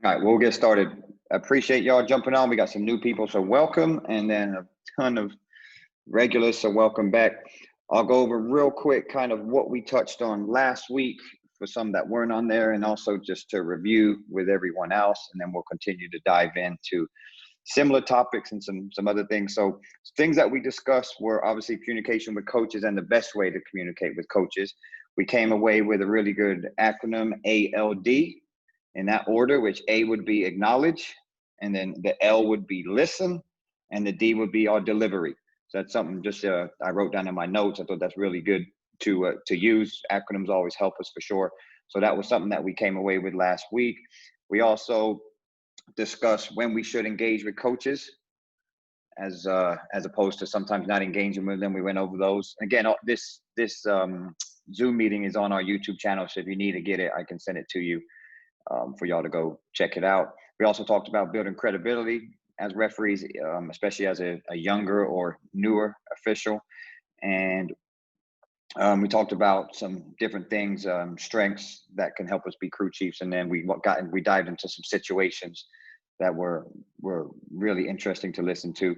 All right, we'll get started. Appreciate y'all jumping on. We got some new people, so welcome, and then a ton of regulars, so welcome back. I'll go over real quick kind of what we touched on last week for some that weren't on there, and also just to review with everyone else, and then we'll continue to dive into similar topics and some other things. So things that we discussed were obviously communication with coaches and the best way to communicate with coaches. We came away with a really good acronym, ALD, in that order, which A would be acknowledge, and then the L would be listen, and the D would be our delivery. So that's something just I wrote down in my notes. I thought that's really good to use. Acronyms always help us for sure. So that was something that we came away with last week. We also discussed when we should engage with coaches, as opposed to sometimes not engaging with them. We went over those. Again, this Zoom meeting is on our YouTube channel, so if you need to get it, I can send it to you for y'all to go check it out. We also talked about building credibility as referees, especially as a younger or newer official. And we talked about some different things, strengths that can help us be crew chiefs. And then we dived into some situations that were really interesting to listen to.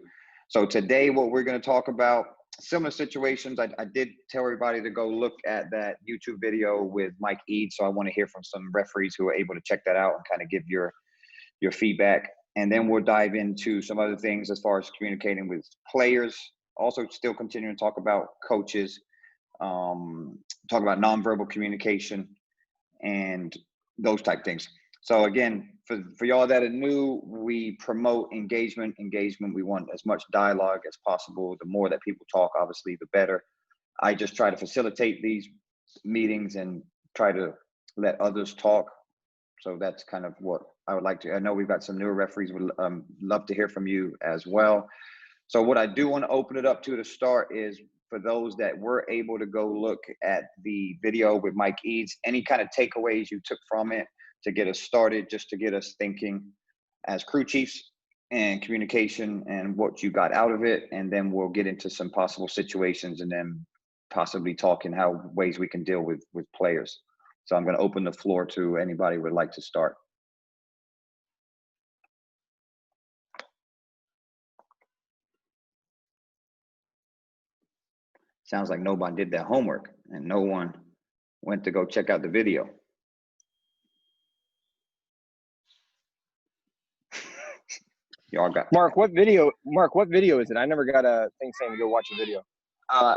So today, what we're going to talk about, similar situations. I did tell everybody to go look at that YouTube video with Mike Eads. So I want to hear from some referees who are able to check that out and kind of give your feedback. And then we'll dive into some other things as far as communicating with players. Also still continuing to talk about coaches, talk about nonverbal communication and those type things. So again, for y'all that are new, we promote engagement. We want as much dialogue as possible. The more that people talk, obviously, the better. I just try to facilitate these meetings and try to let others talk. So that's kind of what I would like to. I know we've got some newer referees. Would love to hear from you as well. So what I do want to open it up to start is for those that were able to go look at the video with Mike Eads, any kind of takeaways you took from it to get us started, just to get us thinking as crew chiefs and communication and what you got out of it. And then we'll get into some possible situations and then possibly talking how ways we can deal with players. So I'm going to open the floor to anybody who would like to start. Sounds like nobody did their homework and no one went to go check out the video. Y'all got Mark, what video is it? I never got a thing saying to go watch a video. I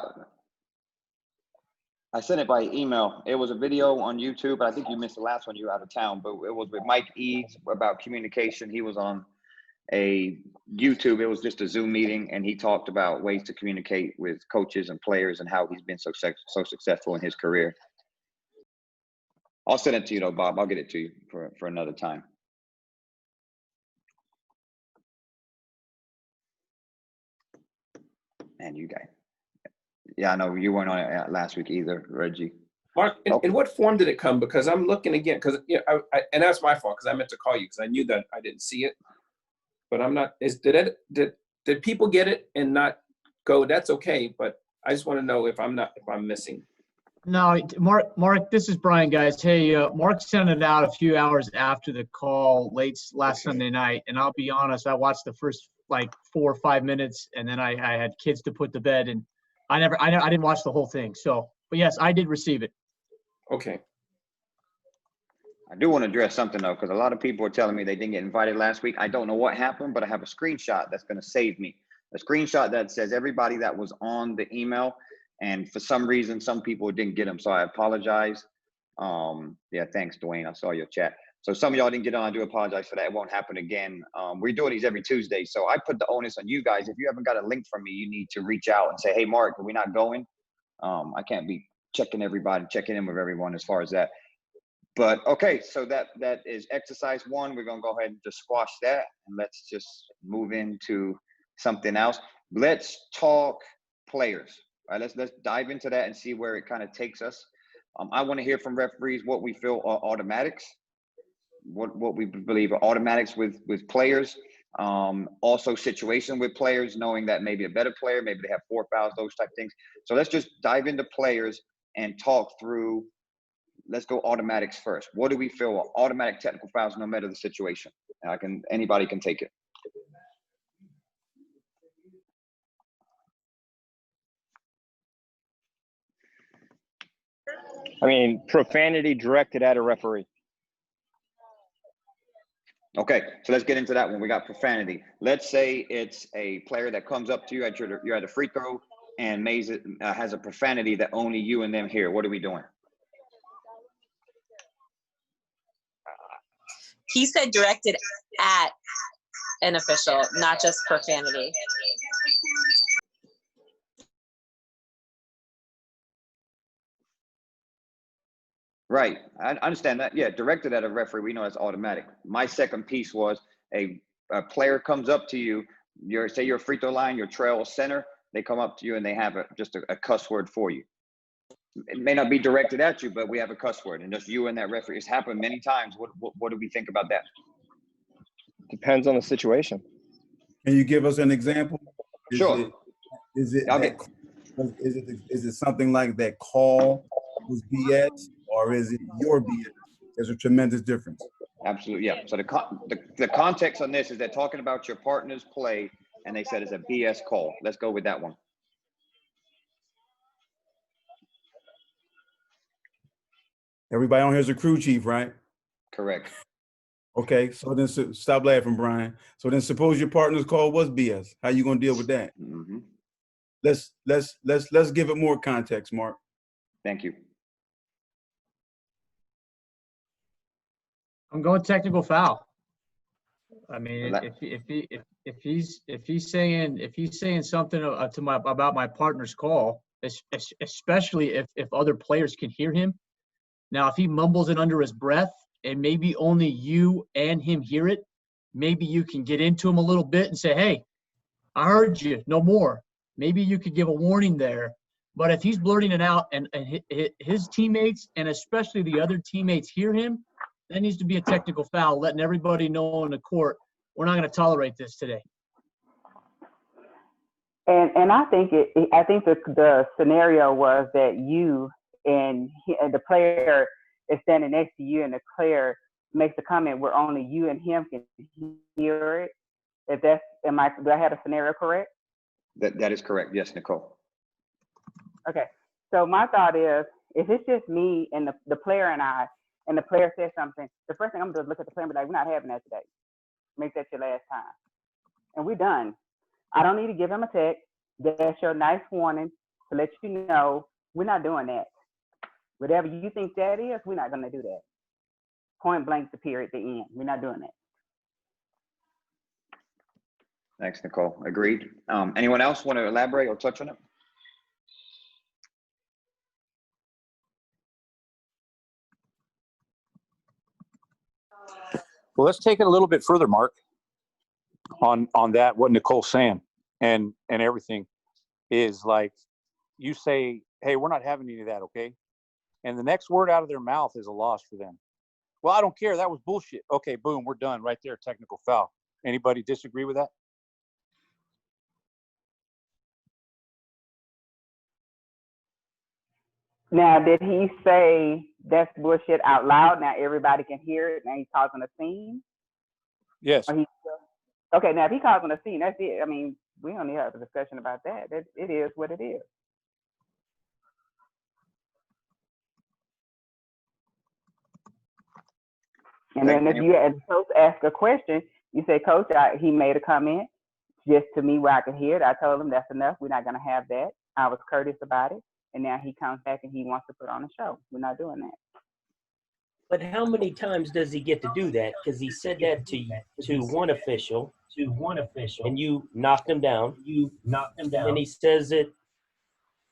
sent it by email. It was a video on YouTube, but I think you missed the last one. You were out of town, but it was with Mike Eads about communication. He was on a YouTube. It was just a Zoom meeting, and he talked about ways to communicate with coaches and players and how he's been so successful in his career. I'll send it to you though, Bob. I'll get it to you for another time. And you guys. Yeah, I know you weren't on it last week either, Reggie. Mark, in what form did it come? Because I'm looking again, because and that's my fault, because I meant to call you because I knew that I didn't see it, but I'm not. Did people get it and not go? That's okay, but I just want to know if I'm missing. No, Mark, this is Brian, guys. Hey, Mark sent it out a few hours after the call last Sunday night, and I'll be honest, I watched the first like 4 or 5 minutes, and then I had kids to put to bed, and I didn't watch the whole thing. So, but yes, I did receive it. Okay. I do want to address something though, because a lot of people are telling me they didn't get invited last week. I don't know what happened, but I have a screenshot that's going to save me. A screenshot that says everybody that was on the email, and for some reason, some people didn't get them. So I apologize. Yeah, thanks, Dwayne. I saw your chat. So some of y'all didn't get on. I do apologize for that. It won't happen again. We're doing these every Tuesday. So I put the onus on you guys. If you haven't got a link from me, you need to reach out and say, hey, Mark, are we not going? I can't be checking in with everyone as far as that. But okay, so that is exercise one. We're gonna go ahead and just squash that, and let's just move into something else. Let's talk players. All right, let's dive into that and see where it kind of takes us. I want to hear from referees what we feel are automatics, what we believe are automatics with players. Also situation with players, knowing that maybe a better player, maybe they have 4 fouls, those type of things. So let's just dive into players and talk through let's go automatics first. What do we feel are automatic technical fouls no matter the situation? Anybody can take it. I mean, profanity directed at a referee. Okay, so let's get into that one. We got profanity. Let's say it's a player that comes up to you you're at a free throw and has a profanity that only you and them hear. What are we doing? He said directed at an official, not just profanity. Right, I understand that. Yeah, directed at a referee, we know that's automatic. My second piece was a player comes up to you, say you're a free throw line, your trail center, they come up to you and they have just a cuss word for you. It may not be directed at you, but we have a cuss word, and just you and that referee. It's happened many times. What do we think about that? Depends on the situation. Can you give us an example? Sure. Is it something like that call was BS, or is it your BS? There's a tremendous difference. Absolutely, yeah. So the context on this is they're talking about your partner's play, and they said it's a BS call. Let's go with that one. Everybody on here is a crew chief, right? Correct. Okay, so then stop laughing, Brian. So then suppose your partner's call was BS. How you gonna deal with that? Mm-hmm. Let's give it more context, Mark. Thank you. I'm going technical foul. I mean, if he's saying something about my partner's call, especially if other players can hear him. Now, if he mumbles it under his breath and maybe only you and him hear it, maybe you can get into him a little bit and say, hey, I heard you, no more. Maybe you could give a warning there. But if he's blurting it out and his teammates and especially the other teammates hear him, that needs to be a technical foul, letting everybody know on the court, we're not going to tolerate this today. And I think the scenario was that you and the player is standing next to you, and the player makes a comment where only you and him can hear it. Do I have a scenario correct? That is correct. Yes, Nicole. Okay. So my thought is, if it's just me and the player and I, and the player says something, the first thing I'm gonna do is look at the player and be like, we're not having that today. Make that your last time. And we're done. I don't need to give him a text. That's your nice warning to let you know we're not doing that. Whatever you think that is, we're not gonna do that. Point blank, the period, the end. We're not doing that. Thanks, Nicole. Agreed. Anyone else want to elaborate or touch on it? Well, let's take it a little bit further, Mark, on that, what Nicole's saying and everything is like, you say, hey, we're not having any of that, okay? And the next word out of their mouth is a loss for them. Well, I don't care. That was bullshit. Okay, boom, we're done right there. Technical foul. Anybody disagree with that? Now, did he say that's bullshit out loud? Now everybody can hear it. Now he's causing a scene. Yes. Okay, now if he causing a scene, that's it. I mean, we don't need to have a discussion about that. It is what it is. And then if you as coach ask a question, you say, Coach, he made a comment just to me where I could hear it. I told him that's enough. We're not going to have that. I was courteous about it. And now he comes back and he wants to put on a show. We're not doing that. But how many times does he get to do that? Because he said that to one official, and you knocked him down. And he says it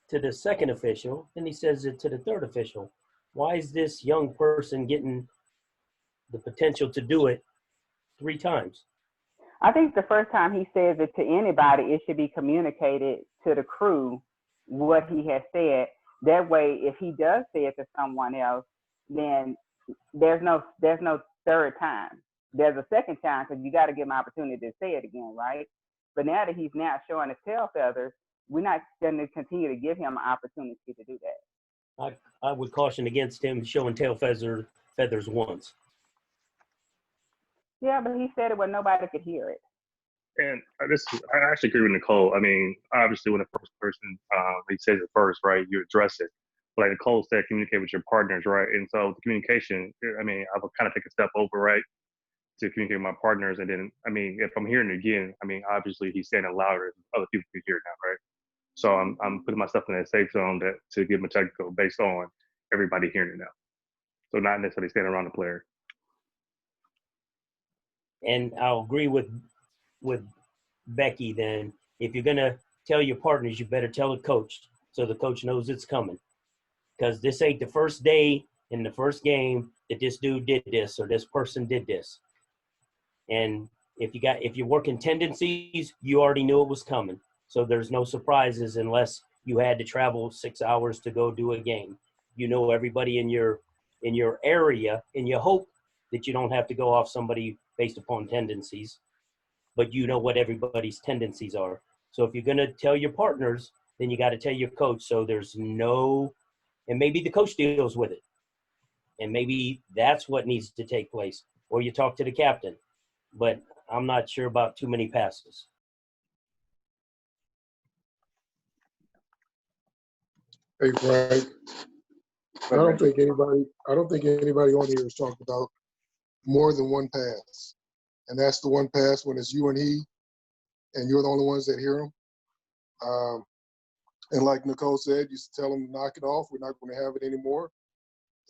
to the second official, and he says it to the third official. Why is this young person getting the potential to do it 3 times? I think the first time he says it to anybody, it should be communicated to the crew what he has said. That way, if he does say it to someone else, then there's no third time. There's a second time because you got to give him an opportunity to say it again, right? But now that he's now showing his tail feathers, we're not going to continue to give him an opportunity to do that. I would caution against him showing tail feathers once. Yeah, but he said it when nobody could hear it. And I actually agree with Nicole. I mean, obviously, when the first person he says it first, right, you address it. But like Nicole said, communicate with your partners, right? And so the communication, I mean, I would kind of take a step over, right, to communicate with my partners. And then, I mean, if I'm hearing it again, I mean, obviously he's saying it louder, other people can hear it now, right? So I'm putting myself in that safe zone to give him a technical based on everybody hearing it now. So not necessarily standing around the player. And I'll agree with Becky then. If you're gonna tell your partners, you better tell the coach so the coach knows it's coming. Because this ain't the first day in the first game that this dude did this or this person did this. And if you're working tendencies, you already knew it was coming. So there's no surprises unless you had to travel 6 hours to go do a game. You know everybody in your area, and you hope that you don't have to go off somebody based upon tendencies, but you know what everybody's tendencies are. So if you're going to tell your partners, then you got to tell your coach. So there's no, and maybe the coach deals with it. And maybe that's what needs to take place. Or you talk to the captain. But I'm not sure about too many passes. Hey, Frank. I don't think anybody on here has talked about more than one pass. And that's the one pass when it's you and he, and you're the only ones that hear him. And like Nicole said, you tell him to knock it off. We're not going to have it anymore.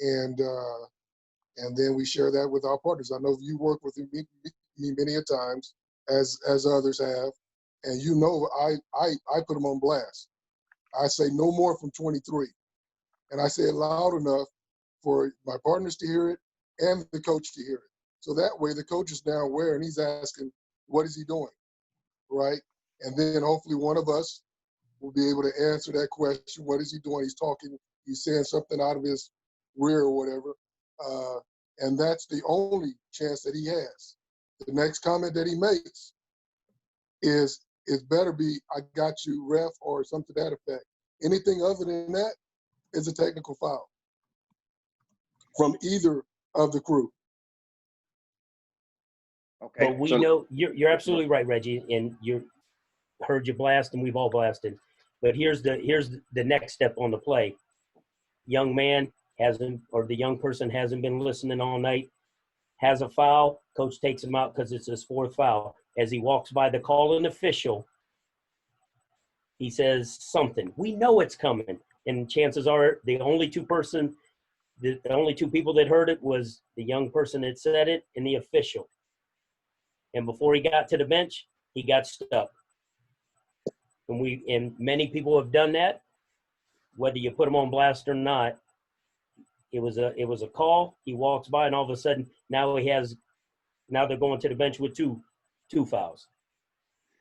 And then we share that with our partners. I know you work with me many a times, as others have, and you know I put them on blast. I say no more from 23, and I say it loud enough for my partners to hear it and the coach to hear it. So that way the coach is now aware and he's asking, what is he doing, right? And then hopefully one of us will be able to answer that question. What is he doing? He's talking, he's saying something out of his rear or whatever. And that's the only chance that he has. The next comment that he makes is, it better be, I got you, ref, or something to that effect. Anything other than that is a technical foul from either of the crew. Okay. But we know you're absolutely right, Reggie, and you heard you blast, and we've all blasted. But here's the next step on the play. Young man hasn't, or the young person hasn't been listening all night, has a foul, coach takes him out because it's his fourth foul. As he walks by the calling official, he says something. We know it's coming, and chances are the only two people that heard it was the young person that said it and the official. And before he got to the bench, he got stuck. And many people have done that, whether you put them on blast or not. It was a call. He walks by, and all of a sudden now they're going to the bench with two fouls.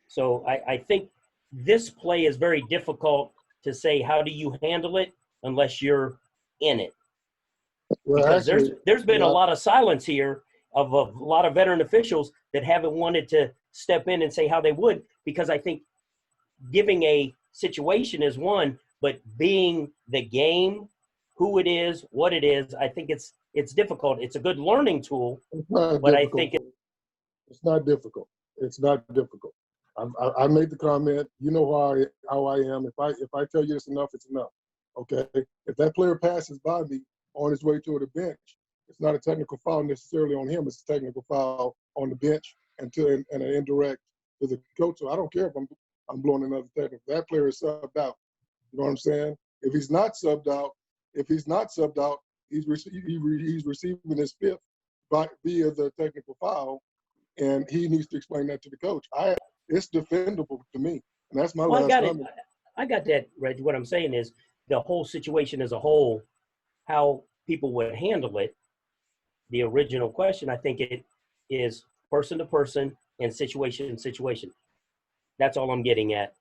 So I think this play is very difficult to say, how do you handle it unless you're in it? Well, Because actually, there's been a lot of silence here of a lot of veteran officials that haven't wanted to step in and say how they would, because I think giving a situation is one, but being the game, who it is, what it is, I think it's difficult. It's a good learning tool, but I think it's not difficult. It's not difficult. I made the comment. You know how I am. If I tell you it's enough, it's enough. Okay. If that player passes by me on his way to the bench, it's not a technical foul necessarily on him. It's a technical foul on the bench and an indirect to the coach. So I don't care if I'm blowing another technical. That player is subbed out. You know what I'm saying? If he's not subbed out, he's receiving his fifth via the technical foul, and he needs to explain that to the coach. It's defendable to me, and that's my last comment. I got that, Reggie. What I'm saying is the whole situation as a whole, how people would handle it. The original question, I think it is person to person and situation to situation. That's all I'm getting at.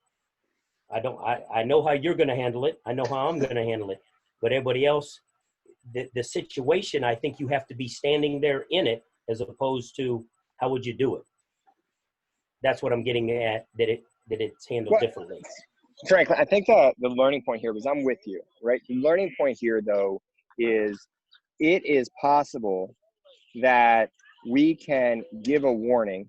I know how you're going to handle it. I know how I'm going to handle it. But everybody else, the situation, I think you have to be standing there in it as opposed to how would you do it. That's what I'm getting at, that it's handled differently. Franklin, I think the learning point here, because I'm with you, right? The learning point here, though, is it is possible that we can give a warning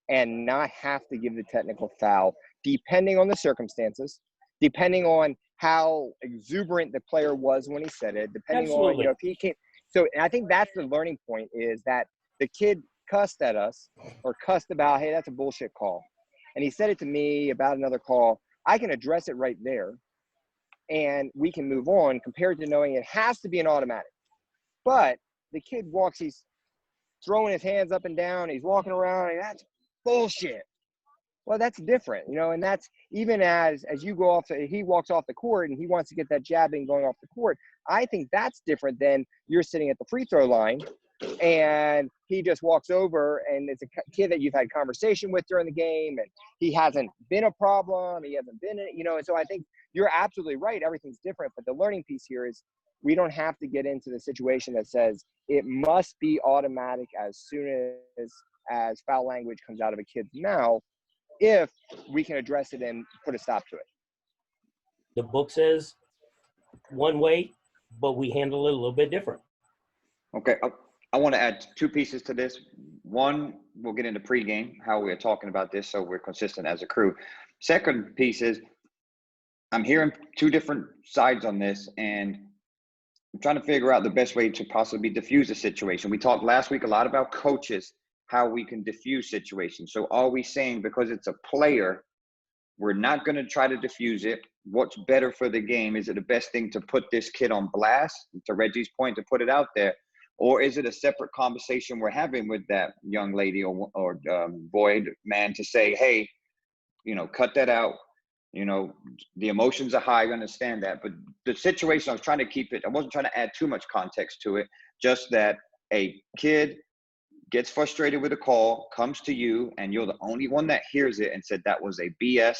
and not have to give the technical foul, depending on the circumstances, depending on how exuberant the player was when he said it, depending on, Absolutely. if he came. So and I think that's the learning point, is that the kid cussed at us or cussed about, hey, that's a bullshit call. And he said it to me about another call. I can address it right there and we can move on, compared to knowing it has to be an automatic. But the kid walks, he's throwing his hands up and down, he's walking around, and that's bullshit. Well, that's different, and that's even as you go off, he walks off the court and he wants to get that jabbing going off the court. I think that's different than you're sitting at the free throw line and he just walks over and it's a kid that you've had conversation with during the game and he hasn't been a problem, he hasn't been, and so I think you're absolutely right. Everything's different, but the learning piece here is we don't have to get into the situation that says it must be automatic as soon as foul language comes out of a kid's mouth, if we can address it and put a stop to it. The book says one way, but we handle it a little bit different. Okay, I want to add two pieces to this. One, we'll get into pregame, how we're talking about this so we're consistent as a crew. Second piece is I'm hearing two different sides on this, and I'm trying to figure out the best way to possibly diffuse the situation. We talked last week a lot about coaches, how we can diffuse situations. So are we saying because it's a player, we're not going to try to diffuse it? What's better for the game? Is it the best thing to put this kid on blast, to Reggie's point, to put it out there? Or is it a separate conversation we're having with that young lady or boy, man, to say, hey, cut that out. The emotions are high, I understand that. But the situation, I was trying to keep it, I wasn't trying to add too much context to it, just that a kid gets frustrated with a call, comes to you, and you're the only one that hears it and said that was a BS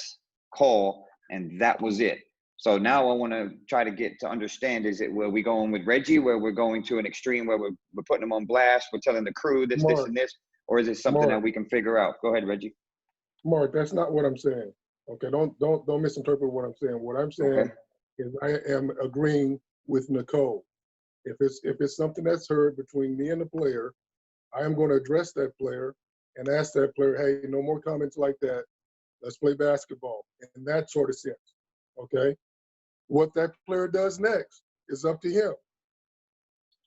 call, and that was it. So now I want to try to get to understand, is it where we going with Reggie, where we're going to an extreme where we're putting him on blast, we're telling the crew this, Mark, this, and this, or is it something that we can figure out? Go ahead, Reggie. Mark, that's not what I'm saying. Okay, don't misinterpret what I'm saying. What I'm saying is I am agreeing with Nicole. If it's something that's heard between me and the player, I am going to address that player and ask that player, hey, no more comments like that. Let's play basketball in that sort of sense. Okay? What that player does next is up to him.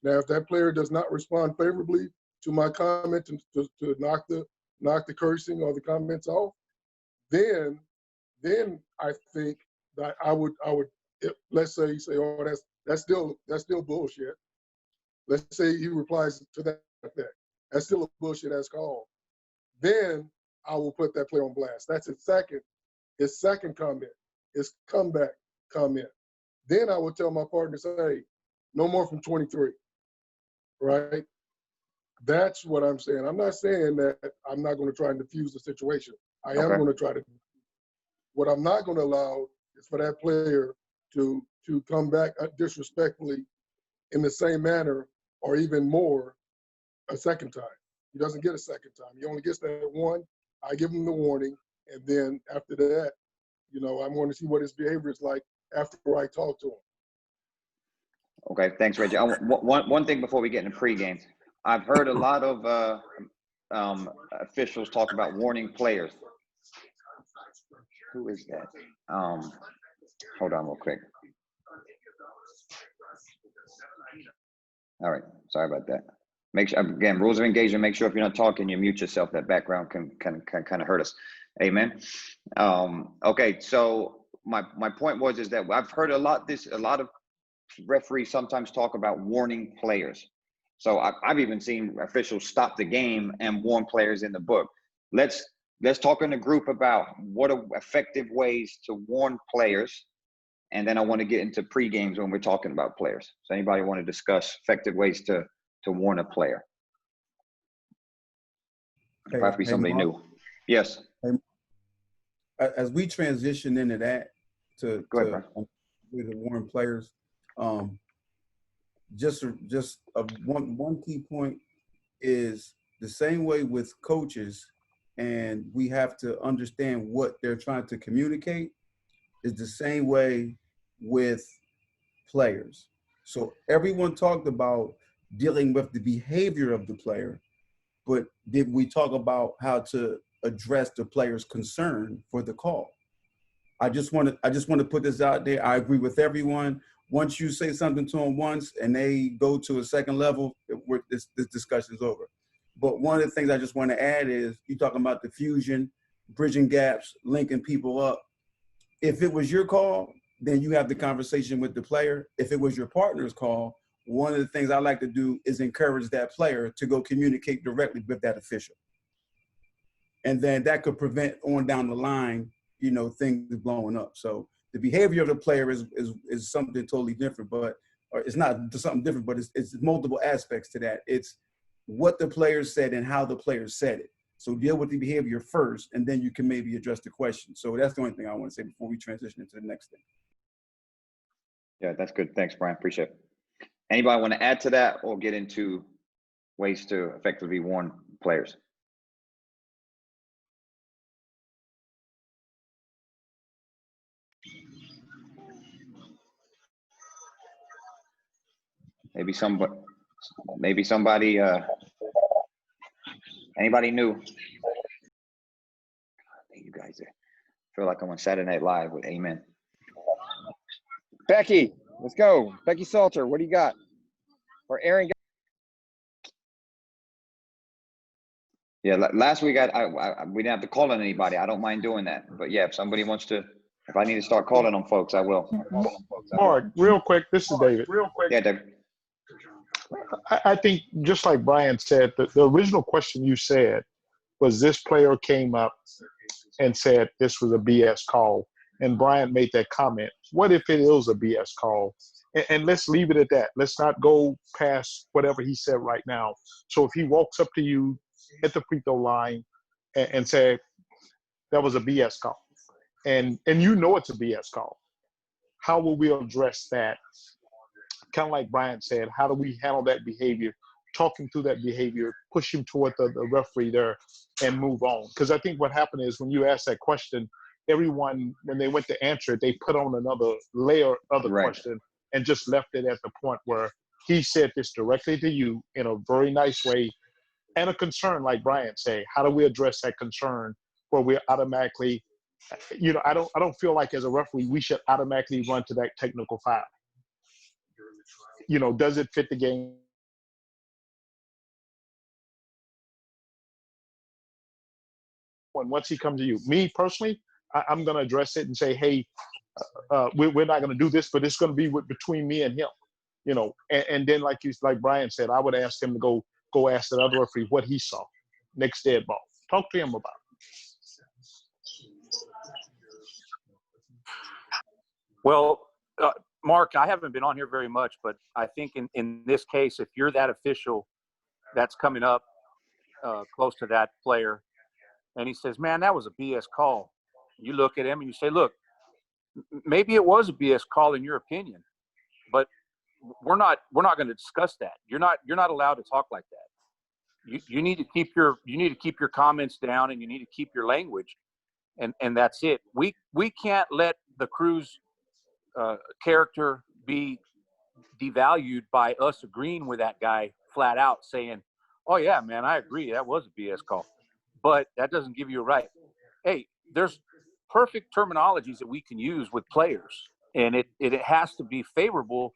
Now, if that player does not respond favorably to my comment to knock the cursing or the comments off, then I think that I would let's say you say, oh, that's still bullshit. Let's say he replies to that effect. That's still a bullshit ass call. Then I will put that player on blast. That's his second comment, his comeback comment. Then I will tell my partner, say, hey, no more from 23, right? That's what I'm saying. I'm not saying that I'm not going to try and diffuse the situation. I am going to try to. What I'm not going to allow is for that player to come back disrespectfully in the same manner or even more a second time. He doesn't get a second time. He only gets that one. I give him the warning, and then after that, I'm going to see what his behavior is like after I talk to him. Okay, thanks, Reggie. One thing before we get into pregame, I've heard a lot of officials talk about warning players. Who is that? Hold on real quick. All right, sorry about that. Make sure, again, rules of engagement, make sure if you're not talking, you mute yourself. That background can kind of hurt us. Amen. Okay, so my point is that I've heard a lot of referees sometimes talk about warning players. So I've even seen officials stop the game and warn players in the book. Let's talk in a group about what are effective ways to warn players. And then I want to get into pre-games when we're talking about players. So anybody want to discuss effective ways to warn a player? Probably somebody Mark, new. Yes. As we transition into that to warn players, just one key point is the same way with coaches, and we have to understand what they're trying to communicate. is the same way with players. So everyone talked about dealing with the behavior of the player, but did we talk about how to address the player's concern for the call? I just want to put this out there. I agree with everyone. Once you say something to them once and they go to a second level, this discussion's over. But one of the things I just want to add is you talking about the fusion, bridging gaps, linking people up. If it was your call, then you have the conversation with the player. If it was your partner's call, one of the things I like to do is encourage that player to go communicate directly with that official. And then that could prevent on down the line, things blowing up. So the behavior of the player is something totally different, or it's not something different, but it's multiple aspects to that. It's what the player said and how the player said it. So deal with the behavior first, and then you can maybe address the question. So that's the only thing I want to say before we transition into the next thing. Yeah, that's good. Thanks, Brian. Appreciate it. Anybody want to add to that or get into ways to effectively warn players? Maybe somebody, anybody new? You guys feel like I'm on Saturday Night Live with Amen. Becky, let's go. Becky Salter, what do you got? Or Aaron? Yeah, last week we didn't have to call on anybody. I don't mind doing that. But yeah, if somebody wants to, if I need to start calling on folks, I will. Mark, real quick, this is David. Yeah, David. I think just like Brian said, the original question you said was this player came up and said this was a BS call, and Brian made that comment. What if it is a BS call? And let's leave it at that. Let's not go past whatever he said right now. So if he walks up to you at the free throw line and say that was a BS call, and you know it's a BS call, how will we address that? Kind of like Brian said, how do we handle that behavior, talking through that behavior, push him toward the referee there and move on? Because I think what happened is when you ask that question, everyone, when they went to answer it, they put on another layer of the question and just left it at the point where he said this directly to you in a very nice way and a concern, like Brian said. How do we address that concern where we automatically, I don't feel like as a referee we should automatically run to that technical foul. Does it fit the game? Once he comes to you, me personally, I'm going to address it and say, hey, we're not going to do this, but it's going to be between me and him, and then like Brian said, I would ask him to go ask that other referee what he saw next dead ball. Talk to him about it. Well, Mark, I haven't been on here very much, but I think in this case, if you're that official that's coming up close to that player and he says, man, that was a BS call. You look at him and you say, look, maybe it was a BS call in your opinion, but we're not going to discuss that. You're not allowed to talk like that. You need to keep your comments down, and you need to keep your language, and that's it. We can't let the crew's character be devalued by us agreeing with that guy flat out saying, oh yeah, man, I agree, that was a BS call. But that doesn't give you a right. Hey, there's perfect terminologies that we can use with players, and it has to be favorable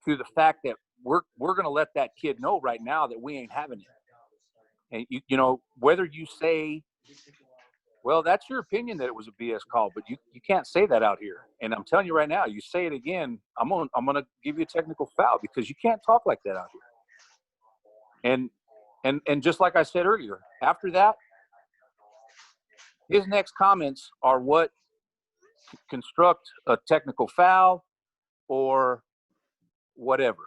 to the fact that we're going to let that kid know right now that we ain't having it. And whether you say, well, that's your opinion that it was a BS call, but you can't say that out here. And I'm telling you right now, you say it again, I'm gonna give you a technical foul, because you can't talk like that out here. And just like I said earlier, after that, his next comments are what construct a technical foul or whatever.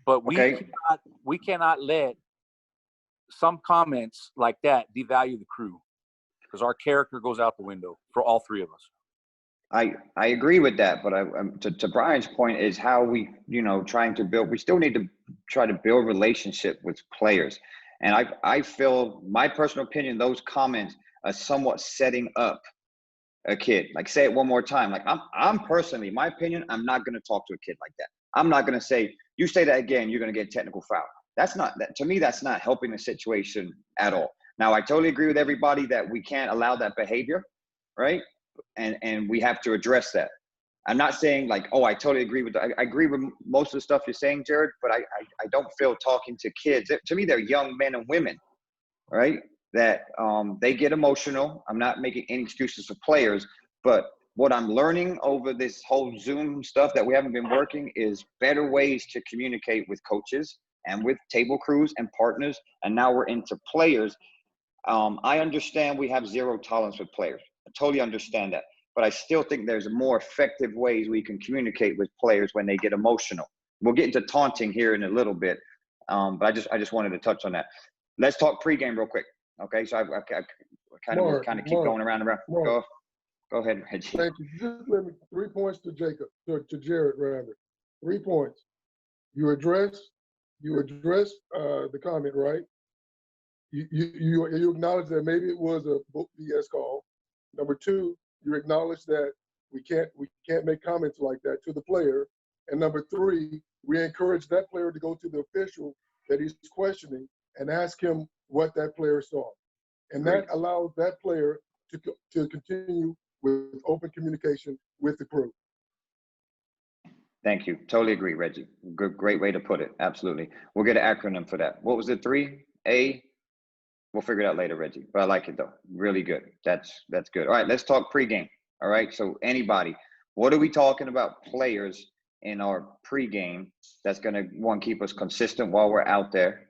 But we cannot let some comments like that devalue the crew, because our character goes out the window for all three of us. I agree with that, but to Brian's point is how we, trying to build, we still need to try to build relationship with players. And I feel, my personal opinion, those comments are somewhat setting up a kid. Like, say it one more time. Like, I'm personally, my opinion, I'm not going to talk to a kid like that. I'm not going to say, you say that again, you're going to get a technical foul. That's not, that to me, that's not helping the situation at all. Now, I totally agree with everybody that we can't allow that behavior, right? And we have to address that. I'm not saying like, oh, I totally agree with, I agree with most of the stuff you're saying, Jared, but I don't feel talking to kids. To me, they're young men and women, right? That they get emotional. I'm not making any excuses for players, but what I'm learning over this whole Zoom stuff that we haven't been working is better ways to communicate with coaches and with table crews and partners. And now we're into players. I understand we have zero tolerance with players. I totally understand that. But I still think there's more effective ways we can communicate with players when they get emotional. We'll get into taunting here in a little bit, but I just wanted to touch on that. Let's talk pregame real quick. Okay, so I kind of keep going around and around. Go ahead, Reggie. Thank you. Just let me 3 points to Jacob, to Jared rather. 3 points. You address the comment, right? You acknowledge that maybe it was a BS call. Number 2, you acknowledge that we can't make comments like that to the player. And number 3, we encourage that player to go to the official that he's questioning and ask him what that player saw. And that allows that player to continue with open communication with the crew. Thank you. Totally agree, Reggie. Great way to put it. Absolutely. We'll get an acronym for that. What was it? 3? A? We'll figure it out later, Reggie. But I like it though. Really good. That's good. All right, let's talk pregame. All right. So anybody, what are we talking about players in our pregame that's going to, one, keep us consistent while we're out there,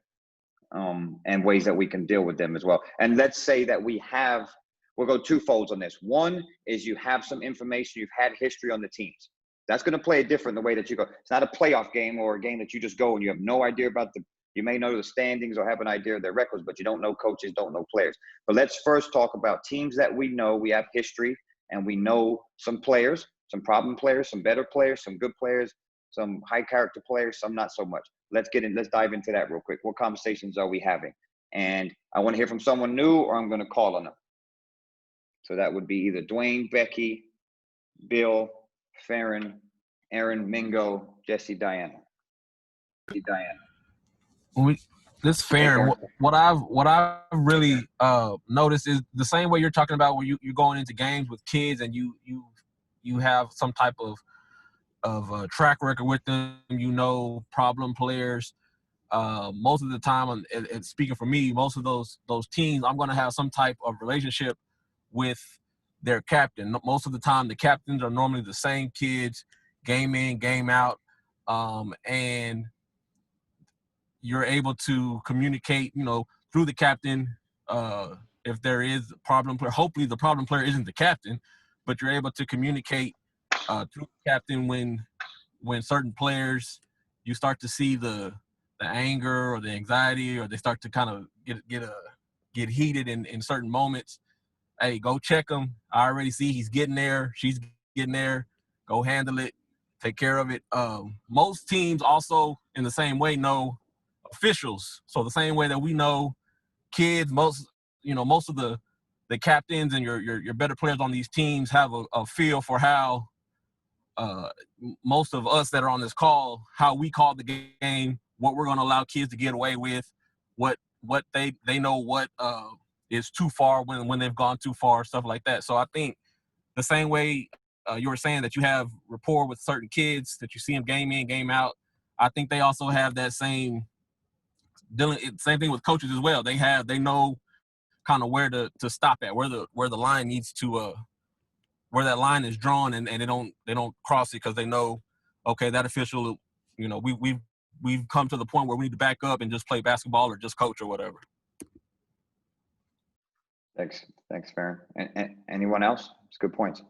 and ways that we can deal with them as well. And let's say that we'll go twofolds on this. One is you have some information, you've had history on the teams. That's going to play it different the way that you go. It's not a playoff game or a game that you just go and you have no idea about you may know the standings or have an idea of their records, but you don't know coaches, don't know players. But let's first talk about teams that we know, we have history, and we know some players, some problem players, some better players, some good players, some high character players, some not so much. Let's dive into that real quick. What conversations are we having? And I want to hear from someone new, or I'm going to call on them. So that would be either Dwayne, Becky, Bill, Farron, Aaron, Mingo, Jesse, Diana. This Farron, what I've really noticed is the same way you're talking about where you're going into games with kids and you have some type of track record with them, problem players. Most of the time, and speaking for me, most of those teams, I'm going to have some type of relationship with their captain. Most of the time, the captains are normally the same kids, game in, game out, and you're able to communicate, through the captain. If there is a problem player, hopefully the problem player isn't the captain, but you're able to communicate through the captain when certain players, you start to see the anger or the anxiety, or they start to kind of get heated in certain moments. Hey, go check him. I already see he's getting there. She's getting there. Go handle it. Take care of it. Most teams also, in the same way, know officials. So the same way that we know kids, most of the captains and your better players on these teams have a feel for how most of us that are on this call, how we call the game, what we're going to allow kids to get away with, what they know what is too far when they've gone too far, stuff like that. So I think the same way you were saying that you have rapport with certain kids, that you see them game in, game out, I think they also have that same thing with coaches as well. They know kind of where to stop at, where the line needs to where that line is drawn, and they don't cross it, because they know, okay, that official, we've come to the point where we need to back up and just play basketball or just coach or whatever. Thanks, Farron. And anyone else? It's good points.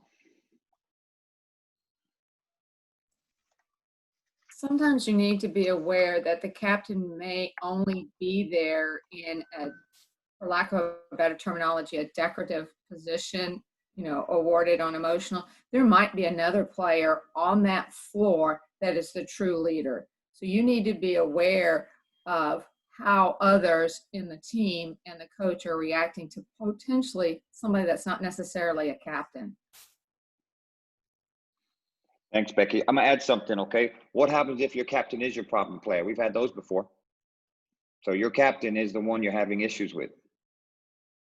Sometimes you need to be aware that the captain may only be there in for lack of a better terminology, a decorative position, awarded on emotional. There might be another player on that floor that is the true leader. So you need to be aware of how others in the team and the coach are reacting to potentially somebody that's not necessarily a captain. Thanks, Becky. I'm gonna add something, okay? What happens if your captain is your problem player? We've had those before. So your captain is the one you're having issues with.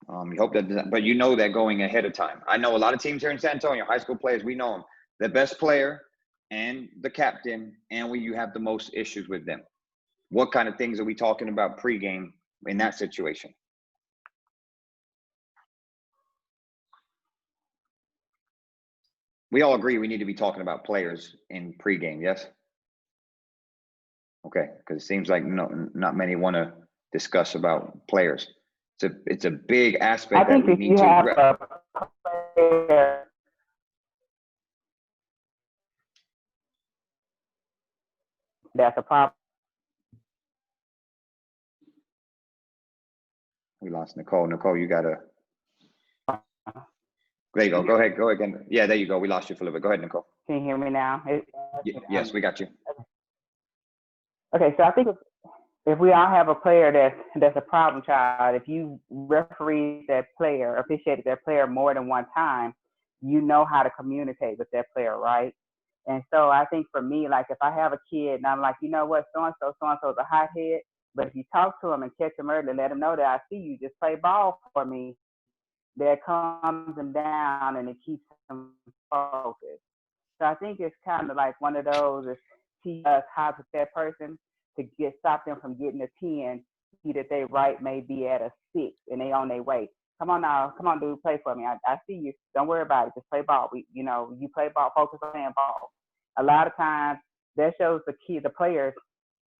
You hope that, but you know that going ahead of time. I know a lot of teams here in San Antonio, high school players, we know them. The best player and the captain, and when you have the most issues with them. What kind of things are we talking about pregame in that situation? We all agree we need to be talking about players in pregame, yes? Okay, because it seems like not many want to discuss about players. It's a big aspect that we need to address. That's a problem. We lost Nicole. Nicole, you gotta. There you go. Go ahead. Go again. Yeah, there you go. We lost you for a little bit. Go ahead, Nicole. Can you hear me now? Yes, we got you. Okay, so I think if we all have a player that's a problem child, if you referee that player, officiated that player more than one time, you know how to communicate with that player, right? And so I think for me, like if I have a kid and I'm like, you know what, so-and-so is a hothead, but if you talk to him and catch him early, let him know that I see you, just play ball for me, that calms him down and it keeps him focused. So I think it's kind of like one of those, is teach us how to that person to stop them from getting a 10, see that they right may be at a 6 and they on their way. Come on now, come on, dude, play for me. I see you. Don't worry about it. Just play ball. You play ball, focus on playing ball. A lot of times that shows the players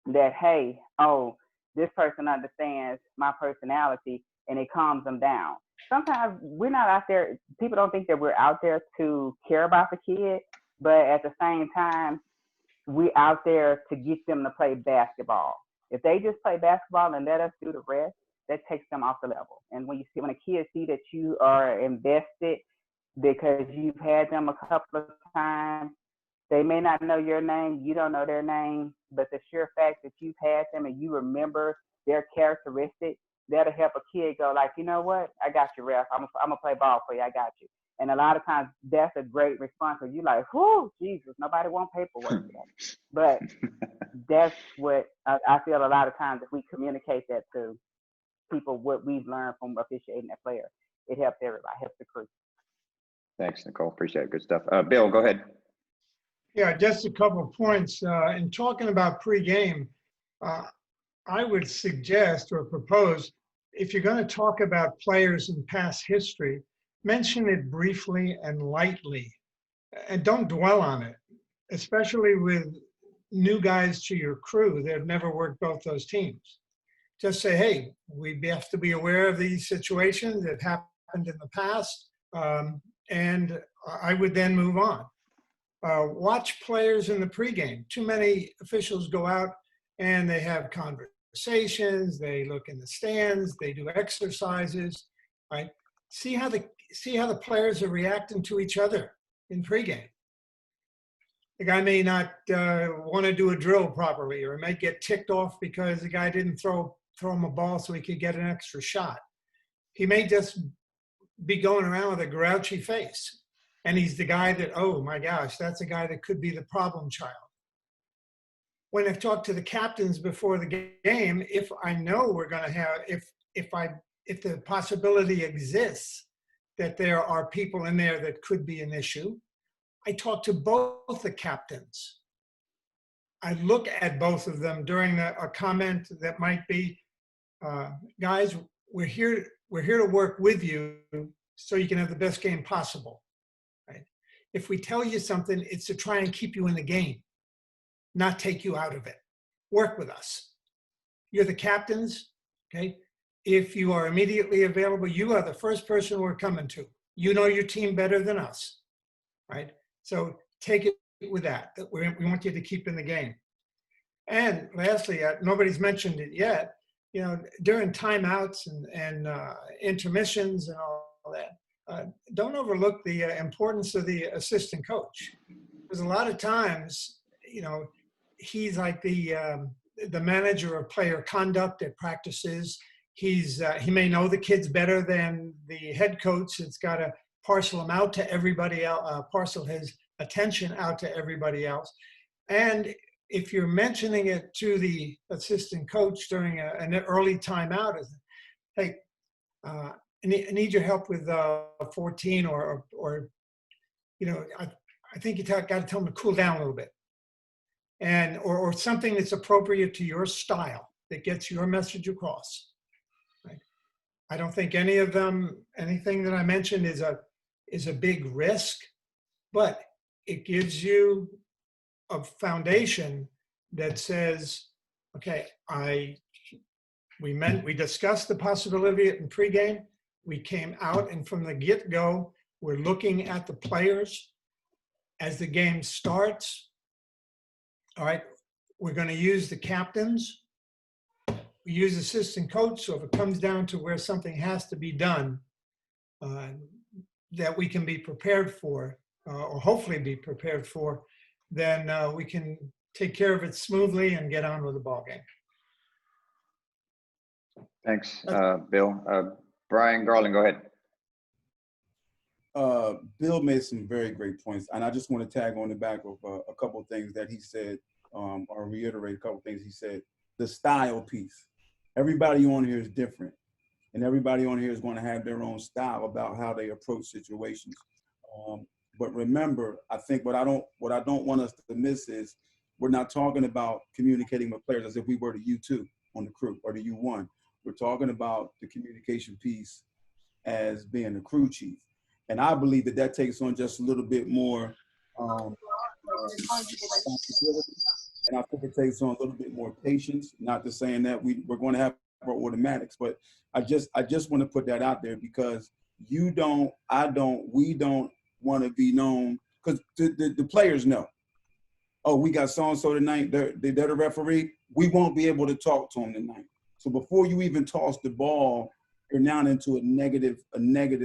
that, hey, oh, this person understands my personality and it calms them down. Sometimes we're not out there, people don't think that we're out there to care about the kid, but at the same time, we're out there to get them to play basketball. If they just play basketball and let us do the rest, that takes them off the level. And when a kid see that you are invested because you've had them a couple of times, they may not know your name, you don't know their name, but the sheer fact that you've had them and you remember their characteristics, that'll help a kid go like, you know what, I got you, ref. I'm gonna play ball for you. I got you. And a lot of times that's a great response because you're like, whoo, Jesus, nobody want paperwork today. But that's what I feel a lot of times if we communicate that to people, what we've learned from officiating that player, it helps everybody, helps the crew. Thanks, Nicole. Appreciate it. Good stuff. Bill, go ahead. Yeah, just a couple of points. In talking about pregame, I would suggest or propose, if you're going to talk about players in past history, mention it briefly and lightly, and don't dwell on it, especially with new guys to your crew that have never worked both those teams. Just say, hey, we have to be aware of these situations that happened in the past, and I would then move on. Watch players in the pregame. Too many officials go out and they have conversations, they look in the stands, they do exercises, right? See how the players are reacting to each other in pregame. The guy may not want to do a drill properly, or may get ticked off because the guy didn't throw him a ball so he could get an extra shot. He may just be going around with a grouchy face. And he's the guy that, oh my gosh, that's a guy that could be the problem child. When I've talked to the captains before the game, if I know we're going to have, if the possibility exists that there are people in there that could be an issue, I talk to both the captains. I look at both of them during a comment that might be, guys, we're here to work with you so you can have the best game possible. Right? If we tell you something, it's to try and keep you in the game, not take you out of it. Work with us. You're the captains, okay? If you are immediately available, you are the first person we're coming to. You know your team better than us, right? So take it with that we want you to keep in the game. And lastly, nobody's mentioned it yet, you know, during timeouts and intermissions and all that, don't overlook the importance of the assistant coach. Because a lot of times, you know, he's like the the manager of player conduct at practices. He may know the kids better than the head coach. It's got to parcel them out to everybody else, parcel his attention out to everybody else. And if you're mentioning it to the assistant coach during an early timeout, hey, I need your help with 14 or I think you got to tell them to cool down a little bit. And or something that's appropriate to your style that gets your message across. Right? I don't think anything that I mentioned is a big risk, but it gives you a foundation that says, okay, we discussed the possibility in pregame. We came out, and from the get-go, we're looking at the players as the game starts. All right, we're going to use the captains. We use assistant coach, so if it comes down to where something has to be done, that we can be prepared for, or hopefully be prepared for, then we can take care of it smoothly and get on with the ball game. Thanks, Bill. Brian Garland, go ahead. Bill made some very great points, and I just want to tag on the back of a couple of things that he said, or reiterate a couple of things he said. The style piece. Everybody on here is different, and everybody on here is going to have their own style about how they approach situations. But remember, I think what I don't want us to miss is we're not talking about communicating with players as if we were the U2 on the crew or the U1. We're talking about the communication piece as being the crew chief. And I believe that takes on just a little bit more responsibility. And I think it takes on a little bit more patience, not to saying that we're going to have our automatics, but I just want to put that out there because we don't want to be known, because the players know, oh, we got so-and-so tonight, they're the referee, we won't be able to talk to them tonight. So before you even toss the ball, you're now into a negative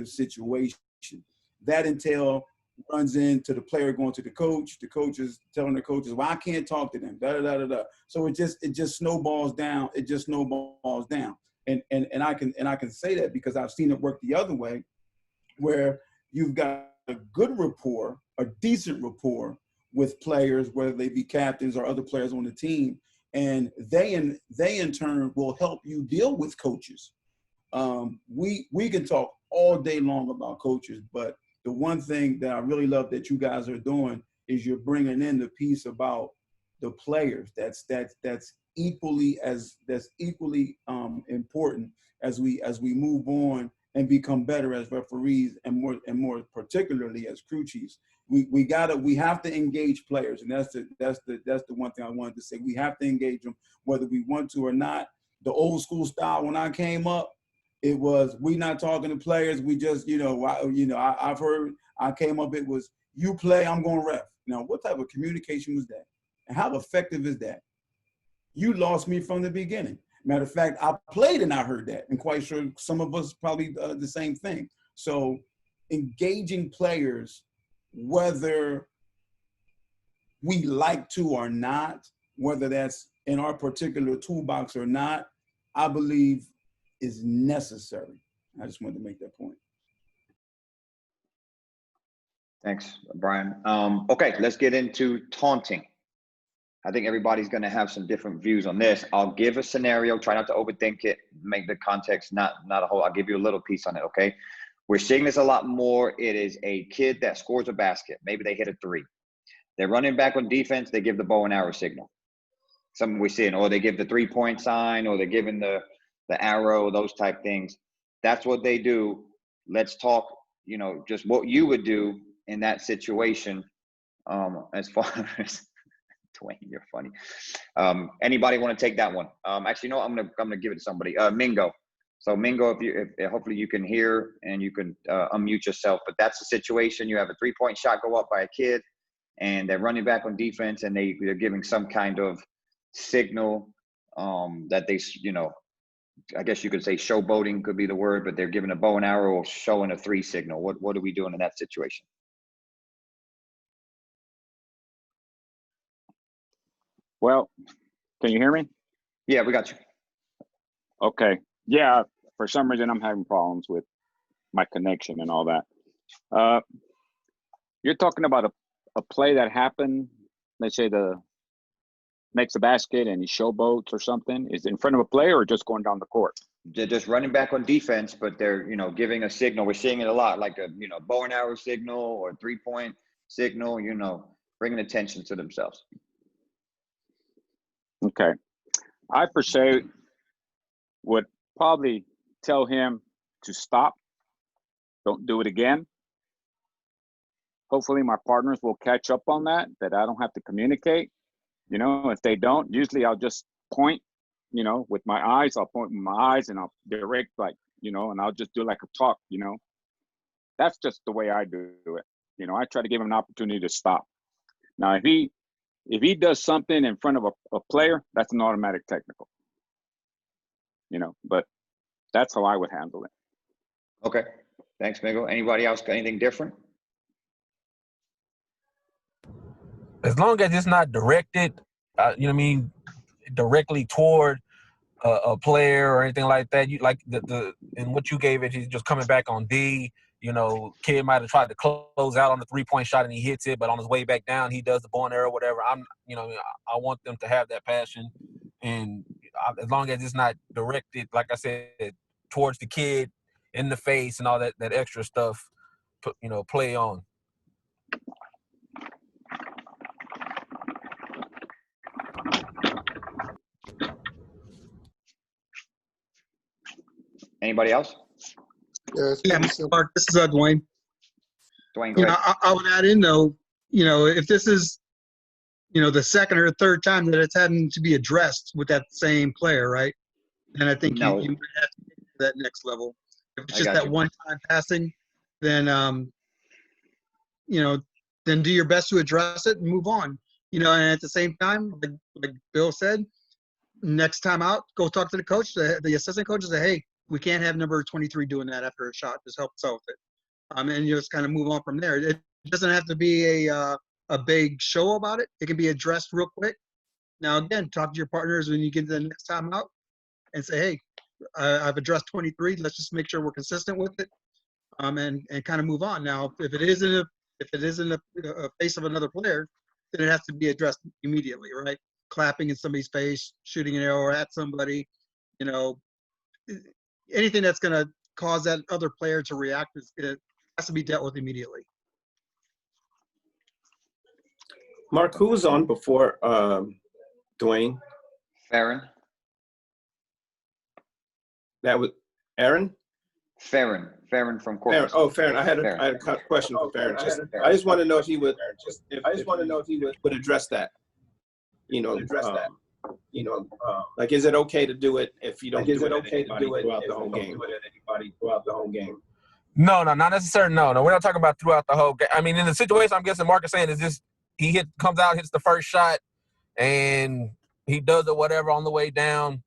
situation. That entail runs into the player going to the coach is telling the coaches, well, I can't talk to them, da-da-da-da-da. So it just snowballs down. It just snowballs down. And I can say that because I've seen it work the other way, where you've got a good rapport, a decent rapport with players, whether they be captains or other players on the team, and they in turn will help you deal with coaches. We can talk all day long about coaches, but the one thing that I really love that you guys are doing is you're bringing in the piece about the players. That's equally important as we move on and become better as referees and more particularly as crew chiefs. We have to engage players, and that's the one thing I wanted to say. We have to engage them whether we want to or not. The old school style when I came up, it was we not talking to players. We just I've heard I came up. It was you play, I'm going ref. Now what type of communication was that, and how effective is that? You lost me from the beginning. Matter of fact, I played and I heard that, and quite sure some of us probably the same thing. So engaging players, whether we like to or not, whether that's in our particular toolbox or not, I believe is necessary. I just wanted to make that point. Thanks, Brian. Okay, let's get into taunting. I think everybody's going to have some different views on this. I'll give a scenario, try not to overthink it, make the context not a whole, I'll give you a little piece on it, okay? We're seeing this a lot more. It is a kid that scores a basket. Maybe they hit a three. They're running back on defense, they give the bow and arrow signal. Something we're seeing, or they give the 3-point sign, or they're giving the arrow, those type things. That's what they do. Let's talk, just what you would do in that situation. As far as Dwayne, you're funny. Anybody want to take that one? Actually, no, I'm gonna give it to somebody. Mingo. So Mingo, if hopefully you can hear and you can unmute yourself. But that's the situation. You have a 3-point shot go up by a kid, and they're running back on defense, and they're giving some kind of signal that they, I guess you could say showboating could be the word, but they're giving a bow and arrow or showing a 3 signal. What are we doing in that situation? Well, can you hear me? Yeah, we got you. Okay. Yeah, for some reason I'm having problems with my connection and all that. You're talking about a play that happened, let's say the makes a basket and he showboats or something. Is it in front of a player or just going down the court? They're just running back on defense, but they're, giving a signal. We're seeing it a lot, like a, bow and arrow signal or 3-point signal, bringing attention to themselves. Okay. I per se would probably tell him to stop. Don't do it again. Hopefully my partners will catch up on that I don't have to communicate. If they don't, usually I'll just point, with my eyes. I'll point with my eyes and I'll direct, and I'll just do like a talk, That's just the way I do it. I try to give him an opportunity to stop. Now, if he does something in front of a player, that's an automatic technical. But that's how I would handle it. Okay. Thanks, Miguel. Anybody else got anything different? As long as it's not directed, directly toward a player or anything like that. You like and what you gave it, he's just coming back on D. Kid might have tried to close out on the 3-point shot and he hits it, but on his way back down, he does the bow and arrow, whatever. I want them to have that passion, and as long as it's not directed, like I said, towards the kid in the face and all that extra stuff, play on. Anybody else? Yeah, Mark, this is Dwayne. Dwayne, go ahead. I would add in though, if this is, the second or third time that it's having to be addressed with that same player, right? And I think you might have to get to that next level. If it's just that one-time passing, then then do your best to address it and move on. And at the same time, like Bill said, next time out, go talk to the coach, the assistant coach, and say, hey, we can't have number 23 doing that after a shot. Just help us out with it. And you just kind of move on from there. It doesn't have to be a big show about it. It can be addressed real quick. Now, again, talk to your partners when you get to the next time out and say, hey, I've addressed 23. Let's just make sure we're consistent with it, and kind of move on. Now, if it is in the face of another player, then it has to be addressed immediately, right? Clapping in somebody's face, shooting an arrow at somebody, anything that's going to cause that other player to react, it has to be dealt with immediately. Mark, who was on before Dwayne? Farron. That was Aaron? Farron from Corpus. Farron. I had a question for Farron. I just want to know if he would. Would address that. Like, is it okay to do it if you don't? Is it okay to do it throughout the whole game? No, not necessarily. No, we're not talking about throughout the whole game. I mean, in the situation, I'm guessing Mark is saying is just he comes out, hits the first shot, and he does it whatever on the way down.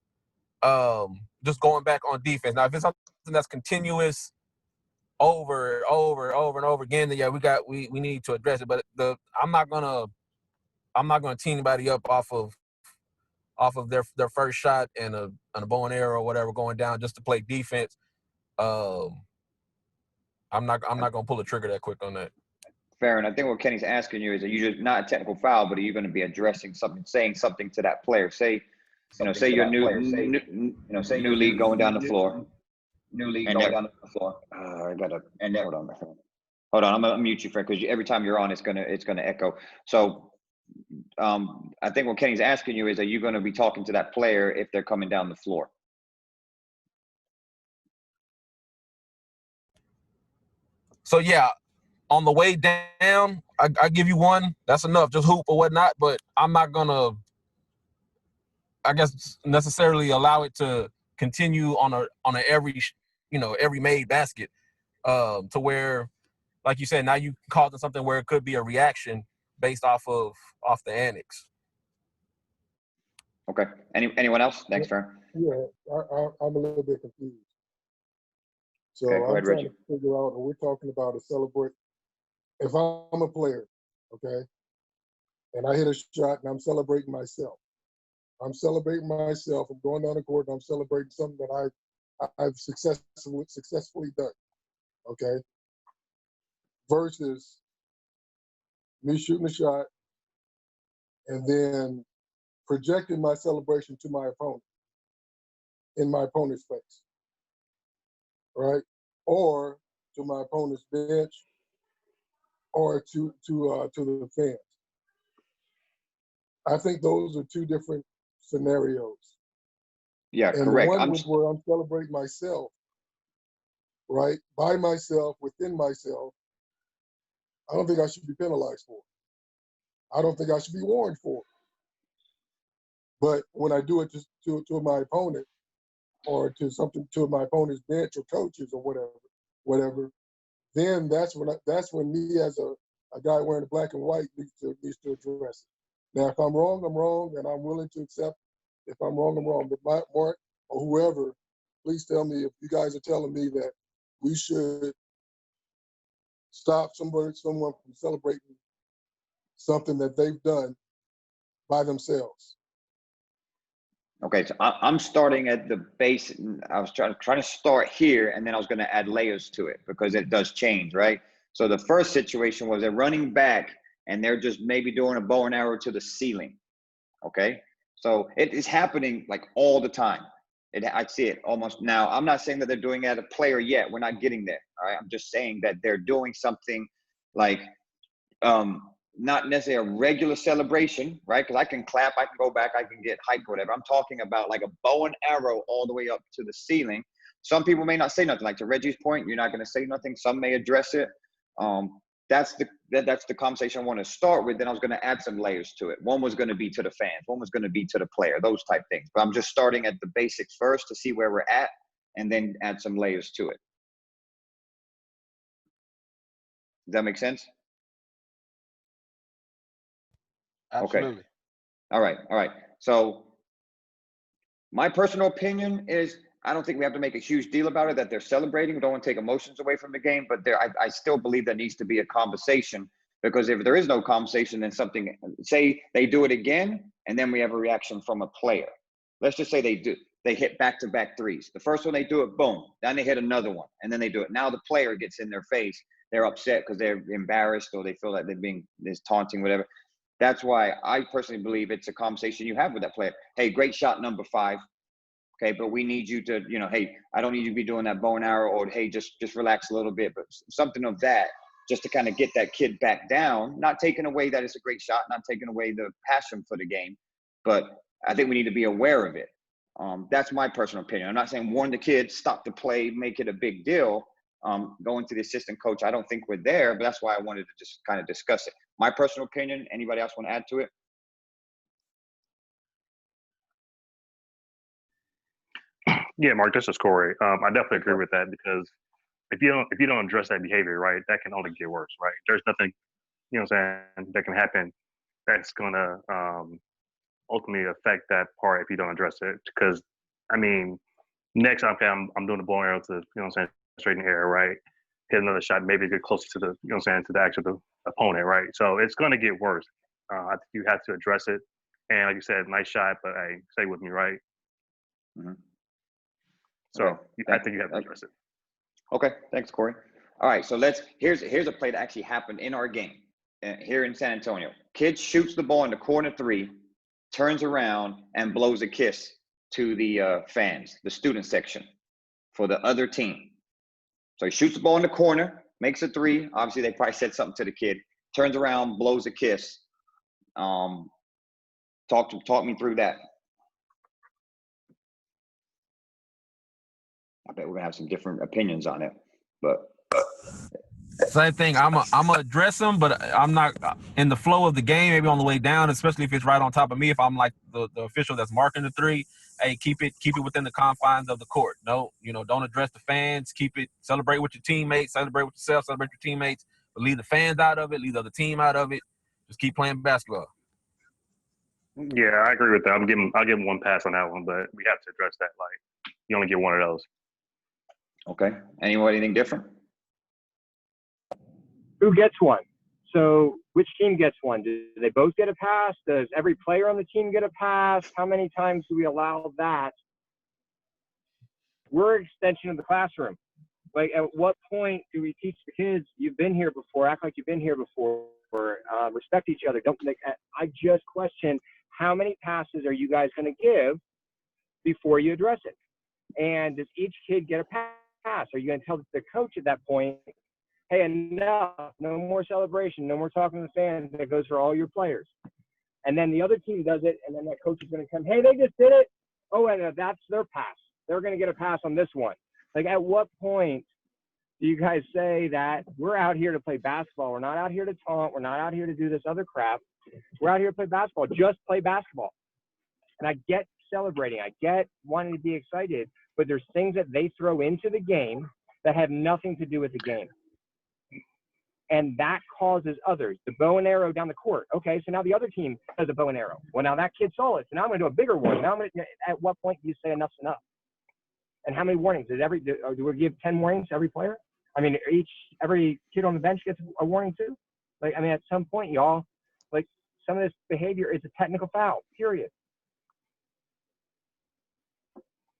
Just going back on defense. Now, if it's something that's continuous over and over again, then yeah, we need to address it. But I'm not gonna tee anybody up off of their first shot and a bow and arrow or whatever going down just to play defense. I'm not gonna pull the trigger that quick on that. Farron, I think what Kenny's asking you is, are you just not a technical foul, but are you going to be addressing something, saying something to that player? Say you're new league going down the floor. I gotta hold on, my friend. Hold on, I'm gonna mute you, Frank, because every time you're on, it's gonna echo. So, I think what Kenny's asking you is, are you going to be talking to that player if they're coming down the floor? So yeah, on the way down, I give you one. That's enough. Just hoop or whatnot. But I'm not gonna, I guess, necessarily allow it to continue on a every made basket, to where, like you said, now you causing something where it could be a reaction based off the annex. Okay. Anyone else? Thanks, Farron. Yeah, I'm a little bit confused. So Okay, go ahead, I'm trying Reggie. to figure out, we're talking about a celebrate. If I'm a player, okay, and I hit a shot and I'm celebrating myself, I'm celebrating myself. I'm going down the court and I'm celebrating something that I've successfully done. Okay. Versus me shooting a shot and then projecting my celebration to my opponent in my opponent's face, right? Or to my opponent's bench, or to the fans. I think those are two different scenarios. Yeah, And correct. the one where I'm celebrating myself, right, by myself, within myself, I don't think I should be penalized for it. I don't think I should be warned for it. But when I do it to my opponent, or to my opponent's bench or coaches or whatever, then that's when me as a guy wearing the black and white needs to address it. Now, if I'm wrong, I'm wrong, and I'm willing to accept. If I'm wrong, I'm wrong. But Mark or whoever, please tell me if you guys are telling me that we should stop someone from celebrating something that they've done by themselves. Okay, so I'm starting at the base. I was trying to start here, and then I was going to add layers to it because it does change, right? So the first situation was they're running back, and they're just maybe doing a bow and arrow to the ceiling. Okay, so it is happening like all the time. I see it almost now. I'm not saying that they're doing it at a player yet. We're not getting there. All right, I'm just saying that they're doing something like not necessarily a regular celebration, right? Because I can clap, I can go back, I can get hyped or whatever. I'm talking about like a bow and arrow all the way up to the ceiling. Some people may not say nothing. Like to Reggie's point, you're not going to say nothing. Some may address it. That's the conversation I want to start with. Then I was going to add some layers to it. One was going to be to the fans. One was going to be to the player, those type things. But I'm just starting at the basics first to see where we're at and then add some layers to it. Does that make sense? Absolutely. Okay. All right. So my personal opinion is I don't think we have to make a huge deal about it that they're celebrating. We don't want to take emotions away from the game, but I still believe there needs to be a conversation, because if there is no conversation, then something, say they do it again, and then we have a reaction from a player. Let's just say they hit back-to-back threes. The first one they do it, boom. Then they hit another one, and then they do it. Now the player gets in their face. They're upset because they're embarrassed or they feel like there's taunting, whatever. That's why I personally believe it's a conversation you have with that player. Hey, great shot, number 5. Okay, but we need you to, hey, I don't need you to be doing that bow and arrow, or hey, just relax a little bit, but something of that, just to kind of get that kid back down, not taking away that it's a great shot, not taking away the passion for the game, but I think we need to be aware of it. That's my personal opinion. I'm not saying warn the kid, stop the play, make it a big deal. Going to the assistant coach, I don't think we're there, but that's why I wanted to just kind of discuss it. My personal opinion. Anybody else want to add to it? Yeah, Mark, this is Corey. I definitely agree with that, because if you don't address that behavior, right, that can only get worse, right? There's nothing, what I'm saying, that can happen that's gonna ultimately affect that part if you don't address it. Because I mean, next time I'm doing the bow and arrow to, what I'm saying, straight in the air, right? Hit another shot, maybe get closer to the, what I'm saying, to the actual opponent, right? So it's gonna get worse. I think you have to address it. And like you said, nice shot, but hey, stay with me, right? Mm-hmm. So okay. I think you have to address it. Okay, thanks, Corey. All right, so here's a play that actually happened in our game here in San Antonio. Kid shoots the ball in the corner 3, turns around and blows a kiss to the fans, the student section for the other team. So he shoots the ball in the corner, makes a 3. Obviously, they probably said something to the kid. Turns around, blows a kiss. Talk me through that. I bet we're gonna have some different opinions on it, but same thing. I'm gonna address them, but I'm not in the flow of the game. Maybe on the way down, especially if it's right on top of me. If I'm like the official that's marking the 3, hey, keep it within the confines of the court. No, don't address the fans. Keep it. Celebrate with your teammates. Celebrate with yourself. Celebrate your teammates. But leave the fans out of it. Leave the other team out of it. Just keep playing basketball. Yeah, I agree with that. I'll give him one pass on that one, but we have to address that. Like, you only get one of those. Okay. Anything different? Who gets one? So which team gets one? Do they both get a pass? Does every player on the team get a pass? How many times do we allow that? We're an extension of the classroom. Like, at what point do we teach the kids, you've been here before, act like you've been here before, respect each other. Don't, like, I just question, how many passes are you guys going to give before you address it? And does each kid get a pass? Are you going to tell the coach at that point, hey, enough, no more celebration, no more talking to the fans, that goes for all your players. And then the other team does it, and then that coach is going to come, hey, they just did it. Oh, and that's their pass. They're going to get a pass on this one. Like, at what point do you guys say that we're out here to play basketball? We're not out here to taunt. We're not out here to do this other crap. We're out here to play basketball. Just play basketball. And I get celebrating. I get wanting to be excited, but there's things that they throw into the game that have nothing to do with the game. And that causes others. The bow and arrow down the court. Okay, so now the other team does a bow and arrow. Well, now that kid saw it, so now I'm going to do a bigger one. Now at what point do you say enough's enough? And how many warnings? Do we give 10 warnings to every player? I mean, every kid on the bench gets a warning too? Like, I mean, at some point, y'all, like, some of this behavior is a technical foul, period.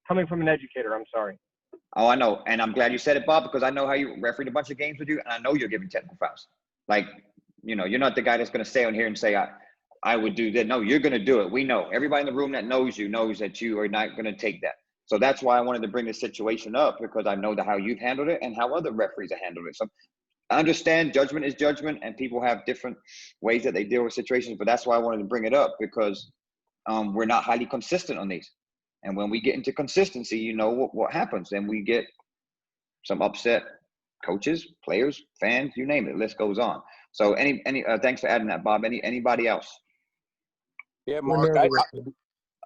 Coming from an educator, I'm sorry. Oh, I know. And I'm glad you said it, Bob, because I know how you refereed a bunch of games with you, and I know you're giving technical fouls. Like, you know, you're not the guy that's going to stay on here and say, I would do that. No, you're going to do it. We know. Everybody in the room that knows you knows that you are not going to take that. So that's why I wanted to bring this situation up, because I know how you've handled it and how other referees have handled it. So I understand judgment is judgment, and people have different ways that they deal with situations, but that's why I wanted to bring it up, because we're not highly consistent on these. And when we get into consistency, you know what happens. Then we get some upset coaches, players, fans, you name it. The list goes on. So thanks for adding that, Bob. Anybody else? Yeah, Mark,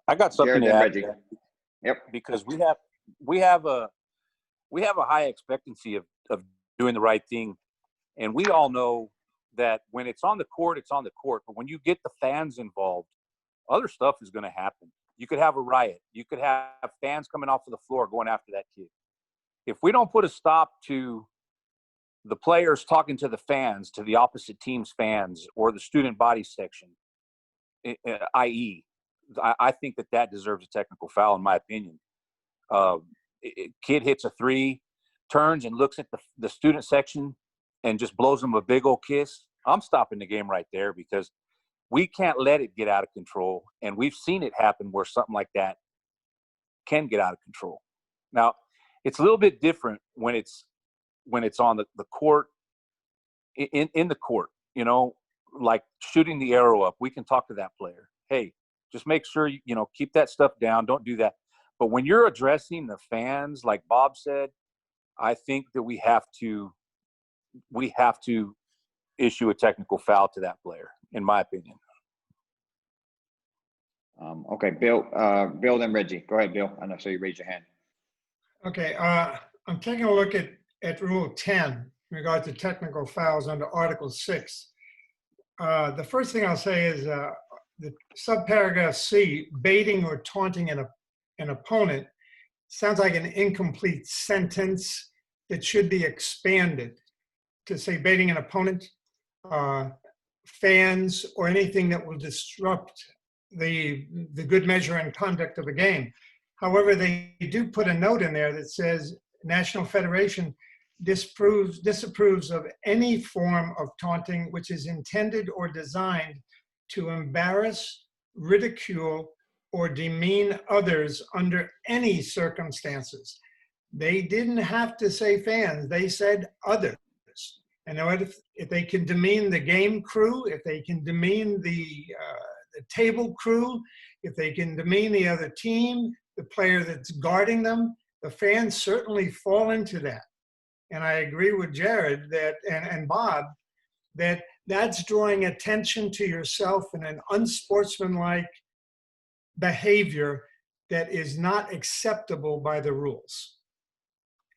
I got something Jared to and add. Reggie. Yep. Because we have a high expectancy of doing the right thing, and we all know that when it's on the court, it's on the court. But when you get the fans involved, other stuff is going to happen. You could have a riot. You could have fans coming off of the floor going after that kid. If we don't put a stop to the players talking to the fans, to the opposite team's fans, or the student body section, i.e., I think that deserves a technical foul, in my opinion. Kid hits a three, turns and looks at the student section and just blows them a big old kiss. I'm stopping the game right there, because we can't let it get out of control. And we've seen it happen where something like that can get out of control. Now, it's a little bit different when it's on the court, in the court, you know, like shooting the arrow up. We can talk to that player. Hey, just make sure, you know, keep that stuff down. Don't do that. But when you're addressing the fans, like Bob said, I think that we have to issue a technical foul to that player, in my opinion. Okay, Bill, then Reggie. Go ahead, Bill. I know, so you raised your hand. Okay, I'm taking a look at Rule 10 in regard to technical fouls under Article 6. The first thing I'll say is the subparagraph C, baiting or taunting an opponent, sounds like an incomplete sentence that should be expanded to say baiting an opponent, fans, or anything that will disrupt the good measure and conduct of a game. However, they do put a note in there that says National Federation disapproves of any form of taunting which is intended or designed to embarrass, ridicule, or demean others under any circumstances. They didn't have to say fans, they said others. And if they can demean the game crew, if they can demean the table crew, if they can demean the other team, the player that's guarding them, the fans certainly fall into that. And I agree with Jared that and Bob that that's drawing attention to yourself in an unsportsmanlike behavior that is not acceptable by the rules.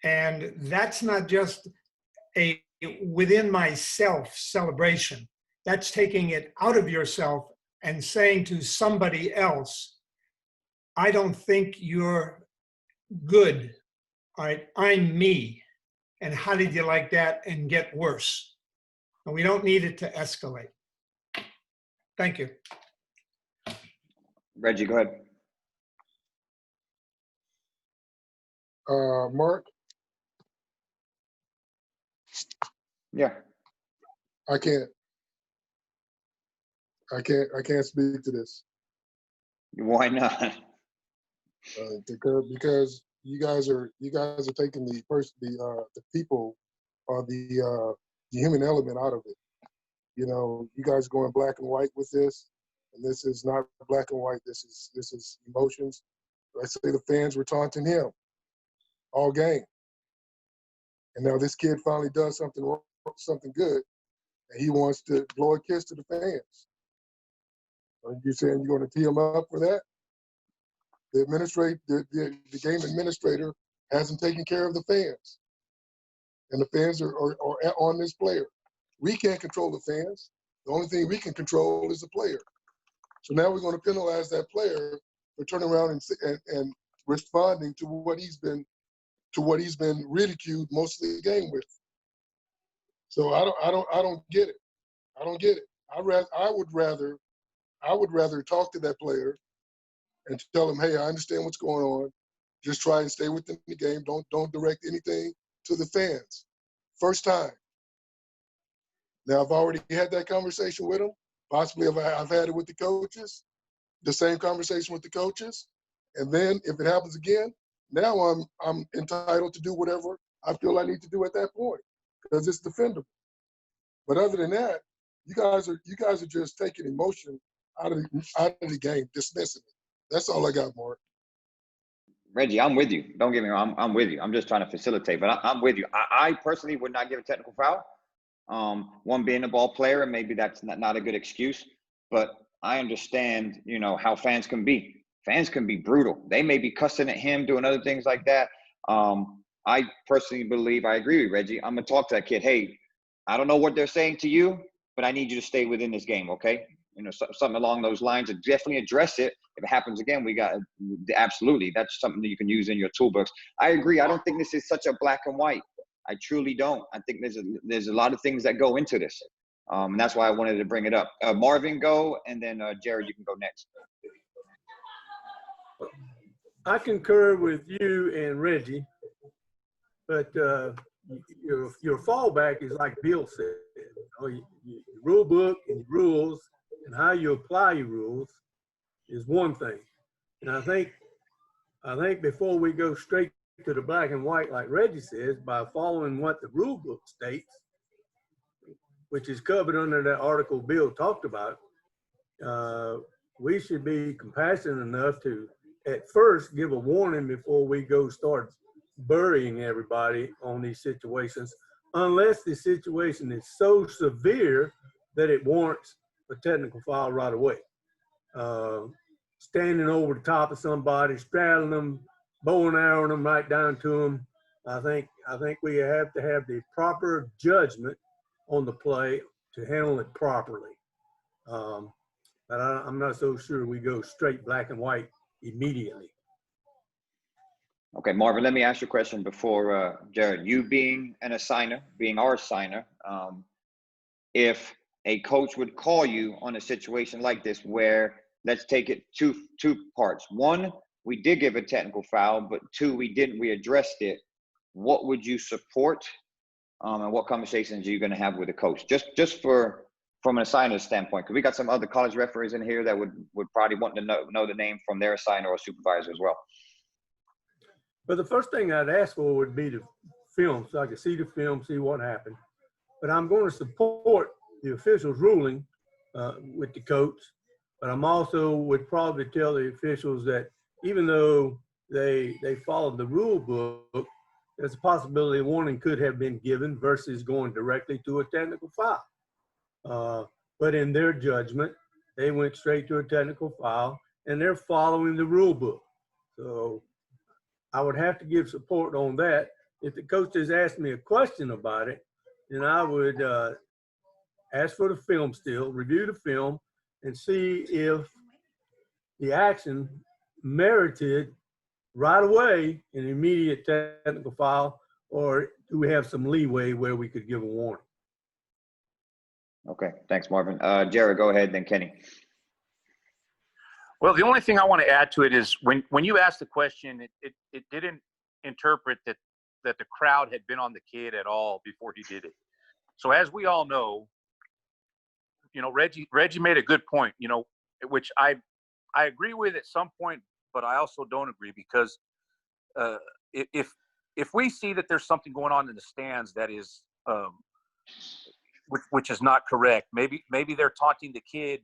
And that's not just a within myself celebration. That's taking it out of yourself and saying to somebody else, I don't think you're good. All right, I'm me. And how did you like that and get worse? and we don't need it to escalate. Thank you. Reggie, go ahead. Mark, Yeah. I can't speak to this. Why not? Because you guys are taking the people or the human element out of it. You know, you guys are going black and white with this, and this is not black and white. This is emotions. Let's say the fans were taunting him all game, and now this kid finally does something good, and he wants to blow a kiss to the fans. Are you saying you're going to tee him up for that? The game administrator hasn't taken care of the fans, and the fans are on this player. We can't control the fans. The only thing we can control is the player. So now we're going to penalize that player for turning around and responding to what he's been ridiculed most of the game with. So I don't get it. I don't get it. I would rather talk to that player and tell him, hey, I understand what's going on. Just try and stay within the game. Don't direct anything to the fans. First time. Now, I've already had that conversation with him. Possibly I've had it with the coaches, the same conversation with the coaches. And then if it happens again, now I'm entitled to do whatever I feel I need to do at that point because it's defendable. But other than that, you guys are just taking emotion out of the game, dismissing it. That's all I got, Mark. Reggie, I'm with you. Don't get me wrong. I'm with you. I'm just trying to facilitate, but I'm with you. I personally would not give a technical foul. One being a ball player, and maybe that's not a good excuse, but I understand, you know, how fans can be. Fans can be brutal. They may be cussing at him, doing other things like that. I personally believe, I agree with Reggie. I'm gonna talk to that kid. Hey, I don't know what they're saying to you, but I need you to stay within this game, okay? You know, something along those lines, and definitely address it. If it happens again, absolutely. That's something that you can use in your toolbox. I agree. I don't think this is such a black and white. I truly don't. I think there's a lot of things that go into this. And that's why I wanted to bring it up. Marvin, go, and then Jared, you can go next. I concur with you and Reggie, but your fallback is like Bill said. You know, your rule book and your rules and how you apply your rules is one thing. And I think before we go straight to the black and white, like Reggie says, by following what the rule book states, which is covered under that article Bill talked about, we should be compassionate enough to at first give a warning before we go start burying everybody on these situations, unless the situation is so severe that it warrants a technical foul right away. Standing over the top of somebody, straddling them, bow and arrowing them right down to them. I think we have to have the proper judgment on the play to handle it properly. But I'm not so sure we go straight black and white immediately. Okay, Marvin, let me ask you a question before Jared. You being an assigner, being our assigner, if a coach would call you on a situation like this where, let's take it two parts. One, we did give a technical foul, but two, we didn't, we addressed it. What would you support? And what conversations are you going to have with the coach? Just from an assigner's standpoint, because we got some other college referees in here that would probably want to know the name from their assigner or supervisor as well. But the first thing I'd ask for would be the film, so I could see the film, see what happened. But I'm going to support the official's ruling with the coach. But I'm also would probably tell the officials that even though they followed the rule book, there's a possibility a warning could have been given versus going directly to a technical foul. But in their judgment, they went straight to a technical foul, and they're following the rule book. So I would have to give support on that. If the coach has asked me a question about it, then I would ask for the film still, review the film, and see if the action merited right away an immediate technical foul, or do we have some leeway where we could give a warning? Okay, thanks, Marvin. Jared, go ahead, then Kenny. Well, the only thing I want to add to it is when you asked the question, it didn't interpret that the crowd had been on the kid at all before he did it. So as we all know, Reggie made a good point, which I agree with at some point, but I also don't agree because if we see that there's something going on in the stands that is which is not correct, maybe they're taunting the kid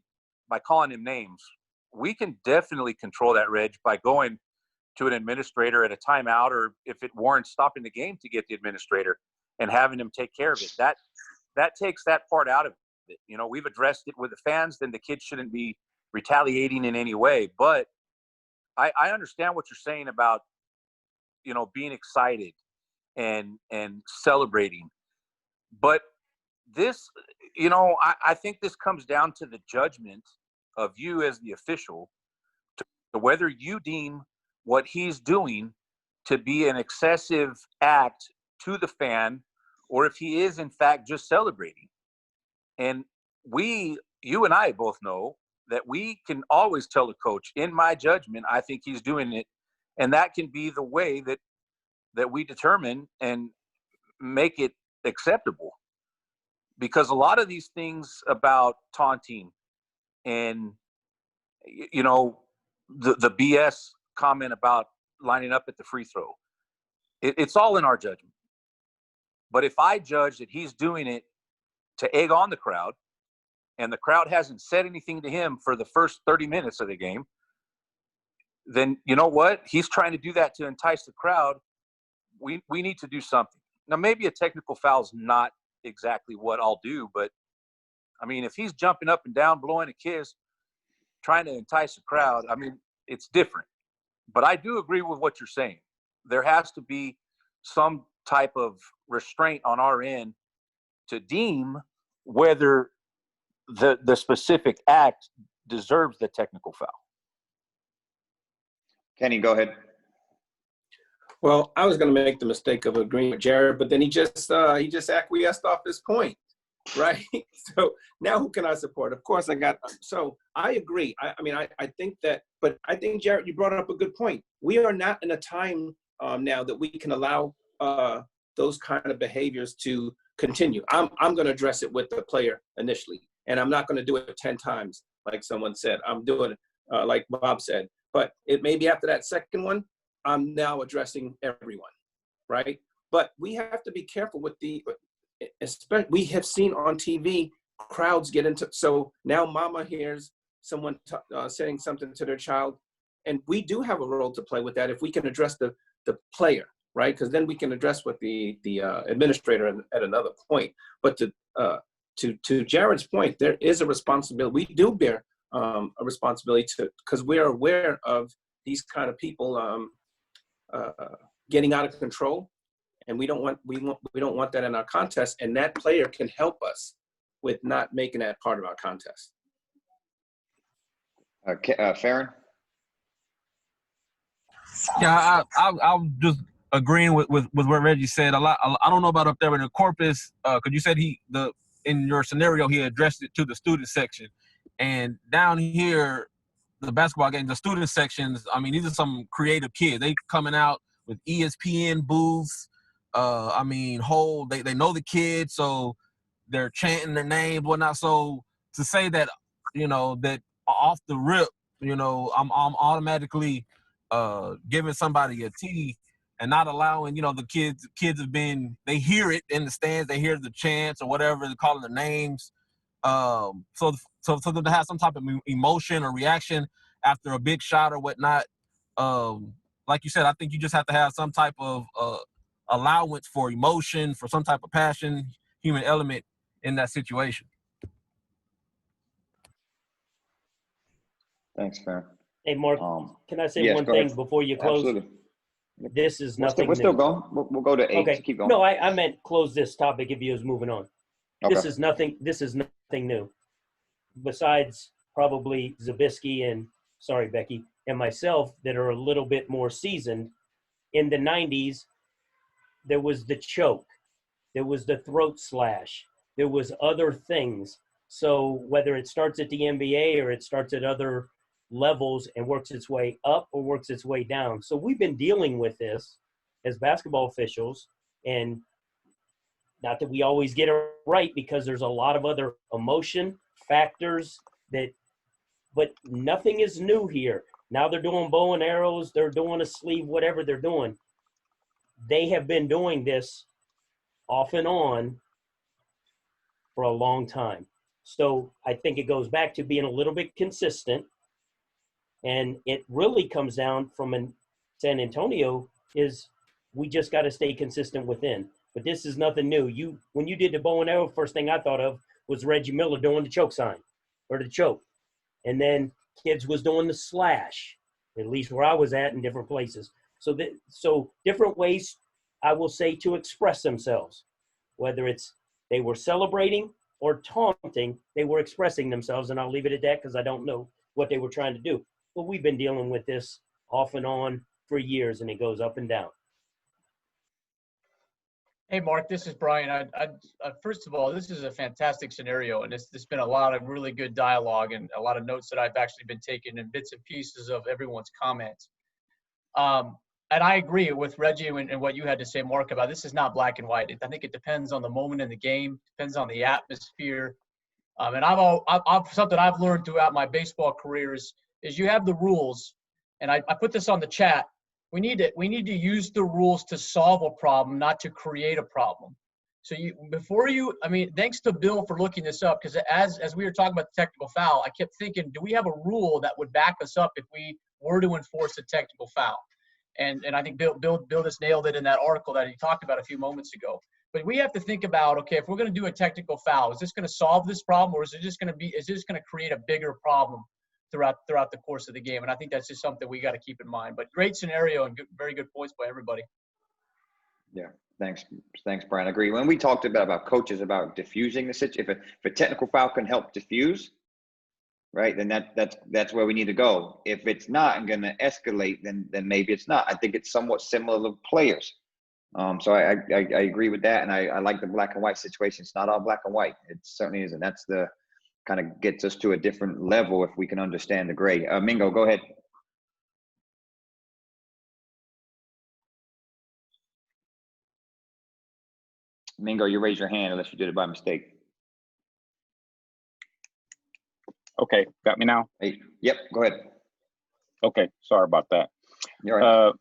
by calling him names. We can definitely control that, Reg, by going to an administrator at a timeout, or if it warrants stopping the game to get the administrator and having him take care of it. That takes that part out of it. We've addressed it with the fans, then the kid shouldn't be retaliating in any way. But I understand what you're saying about, being excited and celebrating. But this, I think this comes down to the judgment of you as the official to whether you deem what he's doing to be an excessive act to the fan, or if he is in fact just celebrating. And you and I both know that we can always tell the coach, in my judgment, I think he's doing it. And that can be the way that we determine and make it acceptable. Because a lot of these things about taunting and, the BS comment about lining up at the free throw, it's all in our judgment. But if I judge that he's doing it to egg on the crowd, and the crowd hasn't said anything to him for the first 30 minutes of the game, then you know what? He's trying to do that to entice the crowd. We need to do something. Now, maybe a technical foul is not exactly what I'll do, but I mean, if he's jumping up and down, blowing a kiss, trying to entice the crowd, I mean, it's different. But I do agree with what you're saying. There has to be some type of restraint on our end to deem whether the specific act deserves the technical foul. Kenny, go ahead. Well, I was going to make the mistake of agreeing with Jared, but then he just acquiesced off his point, right? So now who can I support? Of course, so I agree. I think that, but I think, Jared, you brought up a good point. We are not in a time now that we can allow those kind of behaviors to continue. I'm going to address it with the player initially, and I'm not going to do it 10 times like someone said. I'm doing it like Bob said, but it may be after that second one, I'm now addressing everyone, right? But we have to be careful with especially we have seen on TV crowds get into, so now mama hears someone saying something to their child, and we do have a role to play with that if we can address the player, right? Because then we can address with the administrator at another point. But to Jared's point, there is a responsibility. We do bear a responsibility because we are aware of these kind of people getting out of control, and we don't want that in our contest. And that player can help us with not making that part of our contest. Farron? Yeah, I'm just agreeing with what Reggie said. I don't know about up there in the Corpus, because you said in your scenario he addressed it to the student section, and down here, the basketball games, the student sections. I mean, these are some creative kids. They coming out with ESPN booths. They know the kids, so they're chanting their names, whatnot. So to say that, that off the rip, I'm automatically giving somebody a T and not allowing, the kids have been, they hear it in the stands, they hear the chants or whatever, they're calling their names. So to have some type of emotion or reaction after a big shot or whatnot, like you said, I think you just have to have some type of allowance for emotion, for some type of passion, human element in that situation. Thanks, Farron. Hey, Mark, can I say yes, one go thing ahead. ball you close? Absolutely. This is nothing We're still new. going. We'll go to 8. Okay. So keep going. No, I meant close this topic if you was moving on. Okay. This is nothing new. Besides probably Zabisky and, sorry, Becky, and myself that are a little bit more seasoned. In the 90s, there was the choke. There was the throat slash. There was other things So whether it starts at the NBA or it starts at other levels and works its way up or works its way down. So we've been dealing with this as basketball officials, and not that we always get it right because there's a lot of other emotion factors but nothing is new here. Now they're doing bow and arrows, they're doing a sleeve, whatever they're doing. They have been doing this off and on for a long time. So I think it goes back to being a little bit consistent. And it really comes down from San Antonio is we just got to stay consistent within. But this is nothing new. When you did the bow and arrow, first thing I thought of was Reggie Miller doing the choke sign or the choke. And then kids was doing the slash, at least where I was at in different places. So different ways, I will say, to express themselves, whether it's they were celebrating or taunting, they were expressing themselves. And I'll leave it at that because I don't know what they were trying to do. But we've been dealing with this off and on for years, and it goes up and down. Hey, Mark, this is Brian. First of all, this is a fantastic scenario, and there's been a lot of really good dialogue and a lot of notes that I've actually been taking and bits and pieces of everyone's comments. And I agree with Reggie and what you had to say, Mark, about this is not black and white. I think it depends on the moment in the game, depends on the atmosphere. And something I've learned throughout my baseball career is you have the rules, and I put this on the chat. We need to use the rules to solve a problem, not to create a problem. So thanks to Bill for looking this up, because as we were talking about the technical foul, I kept thinking, do we have a rule that would back us up if we were to enforce a technical foul? And I think Bill just nailed it in that article that he talked about a few moments ago. But we have to think about, okay, if we're going to do a technical foul, is this going to solve this problem, or is this going to create a bigger problem throughout the course of the game? And I think that's just something we got to keep in mind. But great scenario and very good points by everybody. Yeah, thanks, Brian. I agree. When we talked about coaches about diffusing the situation, if a technical foul can help diffuse, right, then that's where we need to go. If it's not and going to escalate, then maybe it's not. I think it's somewhat similar to players. So I agree with that, and I like the black and white situation. It's not all black and white. It certainly isn't. That's the kind of gets us to a different level if we can understand the gray. Mingo, go ahead. Mingo, you raise your hand unless you did it by mistake. Okay, got me now? Hey, yep, go ahead. Okay, sorry about that. You're right.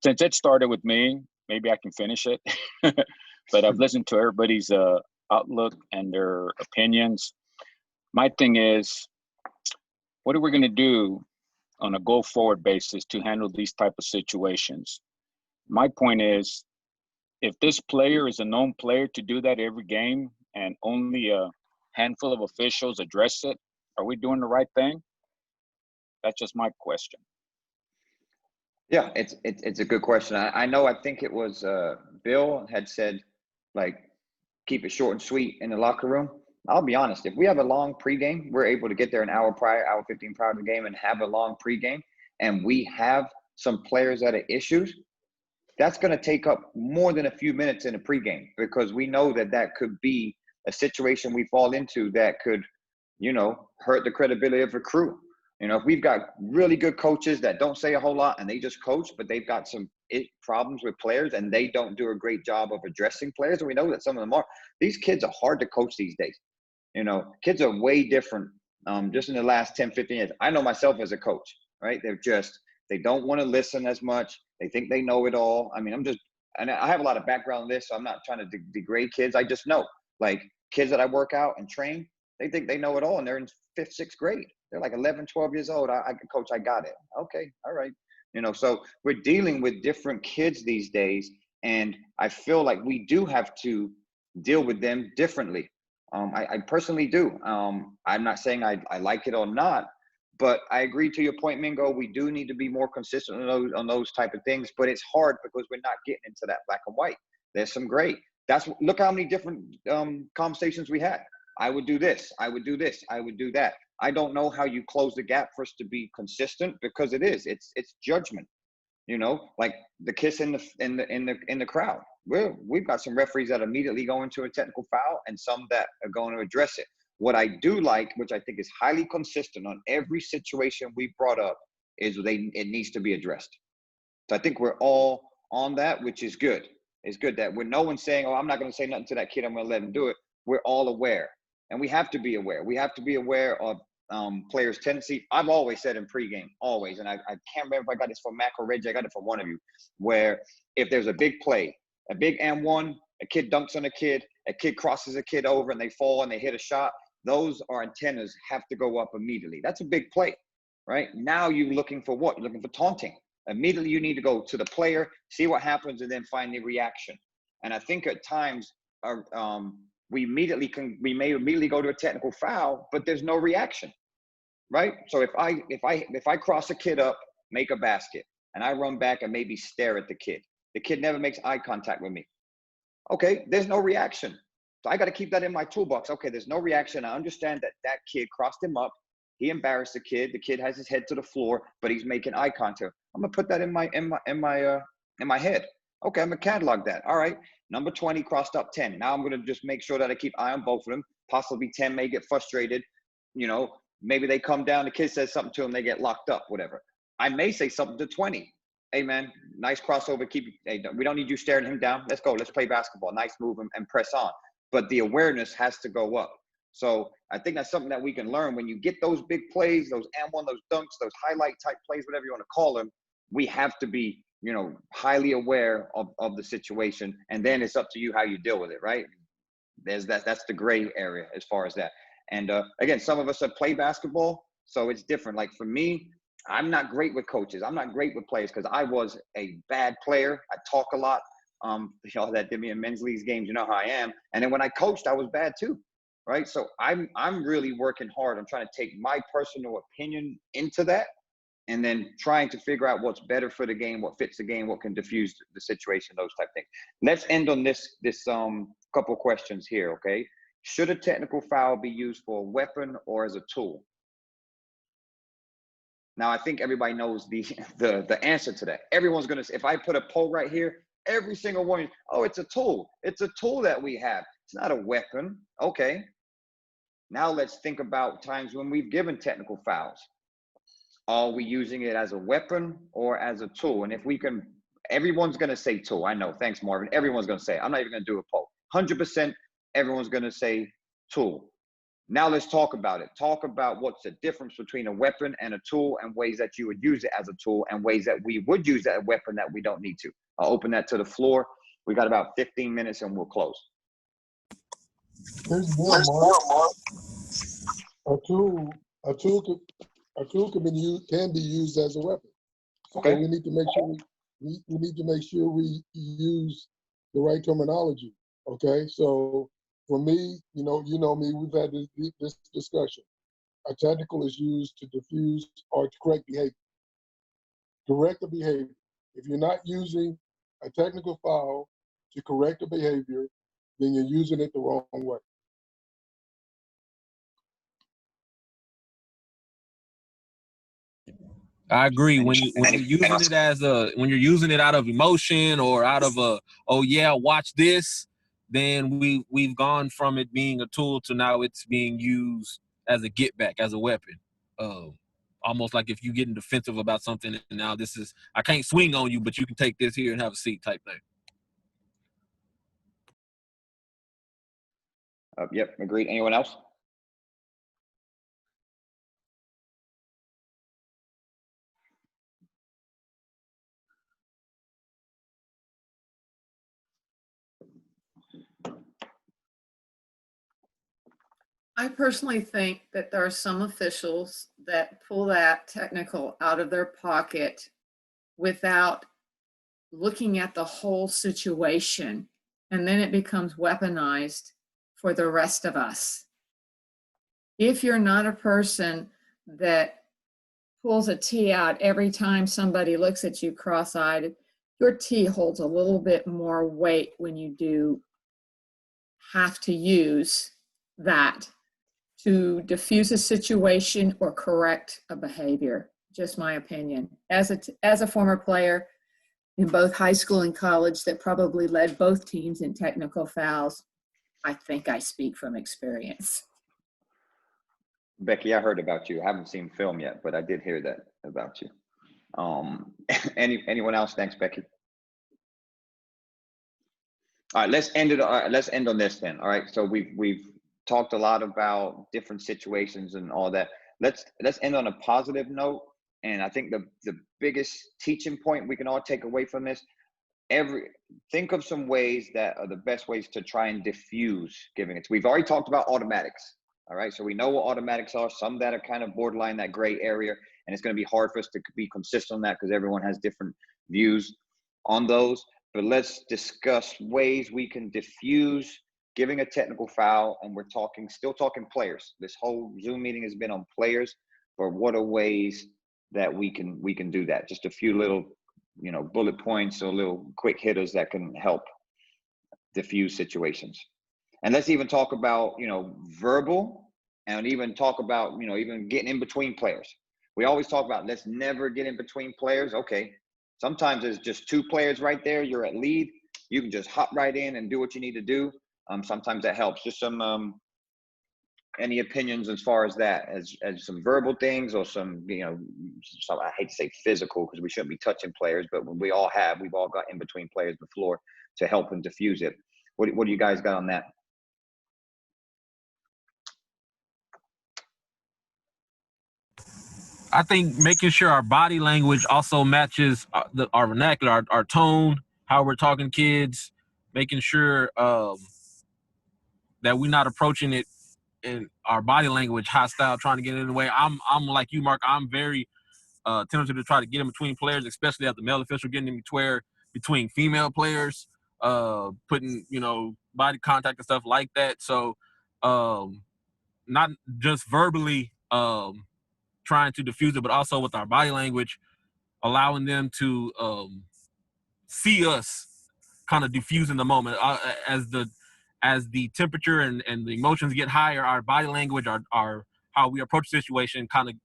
Since it started with me, maybe I can finish it. But I've listened to everybody's outlook and their opinions. My thing is, what are we going to do on a go-forward basis to handle these type of situations? My point is, if this player is a known player to do that every game and only a handful of officials address it, are we doing the right thing? That's just my question. Yeah, it's a good question. I know, I think it was Bill had said, like, keep it short and sweet in the locker room. I'll be honest, if we have a long pregame, we're able to get there an hour prior, hour 15 prior to the game and have a long pregame, and we have some players that are issues, that's going to take up more than a few minutes in the pregame, because we know that could be a situation we fall into that could, hurt the credibility of a crew. If we've got really good coaches that don't say a whole lot and they just coach, but they've got some problems with players and they don't do a great job of addressing players, and we know that some of them are. These kids are hard to coach these days. Kids are way different just in the last 10, 15 years. I know myself as a coach, right? They don't want to listen as much. They think they know it all. I mean, and I have a lot of background in this, so I'm not trying to degrade kids. I just know, like, kids that I work out and train, they think they know it all, and they're in 5th, 6th grade. They're like 11, 12 years old. I can coach. I got it. Okay. All right. So we're dealing with different kids these days, and I feel like we do have to deal with them differently. I personally do. I'm not saying I like it or not, but I agree to your point, Mingo. We do need to be more consistent on those type of things, but it's hard because we're not getting into that black and white. There's some great. Look how many different conversations we had. I would do this. I would do this. I would do that. I don't know how you close the gap for us to be consistent, because it's judgment. Like the kiss in the crowd. We've got some referees that immediately go into a technical foul and some that are going to address it. What I do like, which I think is highly consistent on every situation we brought up, is it needs to be addressed. So I think we're all on that, which is good. It's good that when no one's saying, oh, I'm not going to say nothing to that kid, I'm going to let him do it. We're all aware. And we have to be aware. We have to be aware of players' tendency. I've always said in pregame, always, and I can't remember if I got this from Mac or Reggie, I got it from one of you, where if there's a big play, a big M1, a kid dunks on a kid crosses a kid over and they fall and they hit a shot, those are antennas have to go up immediately. That's a big play, right? Now you're looking for what? You're looking for taunting. Immediately you need to go to the player, see what happens, and then find the reaction. And I think at times we may immediately go to a technical foul, but there's no reaction, right? So if I cross a kid up, make a basket, and I run back and maybe stare at the kid never makes eye contact with me. Okay, there's no reaction. So I got to keep that in my toolbox. Okay, there's no reaction. I understand that kid crossed him up. He embarrassed the kid has his head to the floor, but he's making eye contact. I'm gonna put that in my head. Okay, I'm gonna catalog that. All right, number 20 crossed up 10. Now I'm gonna just make sure that I keep eye on both of them. Possibly 10 may get frustrated. You know, maybe they come down, the kid says something to them, they get locked up, whatever. I may say something to 20. Hey man, nice crossover. Hey, we don't need you staring him down. Let's go. Let's play basketball. Nice move and press on. But the awareness has to go up. So I think that's something that we can learn. When you get those big plays, those M1, those dunks, those highlight type plays, whatever you want to call them, we have to be, you know, highly aware of the situation. And then it's up to you how you deal with it, right? That's the gray area as far as that. And again, some of us have played basketball, so it's different. Like for me, I'm not great with coaches. I'm not great with players because I was a bad player. I talk a lot. Y'all that did me in men's leagues games, you know how I am. And then when I coached, I was bad too, right? So I'm really working hard. I'm trying to take my personal opinion into that, and then trying to figure out what's better for the game, what fits the game, what can diffuse the situation, those type of things. Let's end on this couple questions here, okay? Should a technical foul be used for a weapon or as a tool? Now, I think everybody knows the answer to that. Everyone's going to say, if I put a poll right here, every single one, oh, it's a tool. It's a tool that we have. It's not a weapon. Okay. Now let's think about times when we've given technical fouls. Are we using it as a weapon or as a tool? And if we can, everyone's going to say tool. I know. Thanks, Marvin. Everyone's going to say it. I'm not even going to do a poll. 100% everyone's going to say tool. Now let's talk about it. Talk about what's the difference between a weapon and a tool, and ways that you would use it as a tool and ways that we would use that weapon that we don't need to. I'll open that to the floor. We got about 15 minutes and we'll close. There's more, Mark. A tool can be used as a weapon. Okay. So we need to make sure we need to make sure we use the right terminology. Okay. So for me, you know me, we've had this discussion. A technical is used to diffuse or to correct behavior. Correct the behavior. If you're not using a technical foul to correct the behavior, then you're using it the wrong way. I agree. When you're using it when you're using it out of emotion or out of oh yeah, watch this, then we've gone from it being a tool to now it's being used as a get back, as a weapon. Almost like if you getting defensive about something, and now this is, I can't swing on you, but you can take this here and have a seat type thing. Yep, agreed. Anyone else? I personally think that there are some officials that pull that technical out of their pocket without looking at the whole situation, and then it becomes weaponized for the rest of us. If you're not a person that pulls a T out every time somebody looks at you cross-eyed, your T holds a little bit more weight when you do have to use that to diffuse a situation or correct a behavior. Just my opinion. As a former player in both high school and college that probably led both teams in technical fouls, I think I speak from experience. Becky, I heard about you. I haven't seen film yet, but I did hear that about you. Anyone else? Thanks, Becky. All right, let's end it. All right, let's end on this then. All right, so we've talked a lot about different situations and all that. Let's end on a positive note. And I think the biggest teaching point we can all take away from this, think of some ways that are the best ways to try and diffuse giving it. We've already talked about automatics. All right, so we know what automatics are, some that are kind of borderline that gray area, and it's going to be hard for us to be consistent on that because everyone has different views on those. But let's discuss ways we can diffuse giving a technical foul, and we're still talking players. This whole Zoom meeting has been on players, but what are ways that we can do that? Just a few little, bullet points or little quick hitters that can help diffuse situations. And let's even talk about, verbal, and even talk about, even getting in between players. We always talk about let's never get in between players. Okay. Sometimes there's just two players right there. You're at lead. You can just hop right in and do what you need to do. Sometimes that helps. Just some, any opinions as far as that, as some verbal things or some, some, I hate to say physical because we shouldn't be touching players, but we've all got in between players before to help and diffuse it. What do you guys got on that? I think making sure our body language also matches our vernacular, our tone, how we're talking to kids, making sure that we're not approaching it in our body language hostile, trying to get in the way. I'm like you, Mark. I'm very tempted to try to get in between players, especially at the male official, getting in between female players, putting body contact and stuff like that. So not just verbally trying to diffuse it, but also with our body language, allowing them to see us kind of diffusing the moment. As the temperature and the emotions get higher, our body language, our how we approach the situation kind of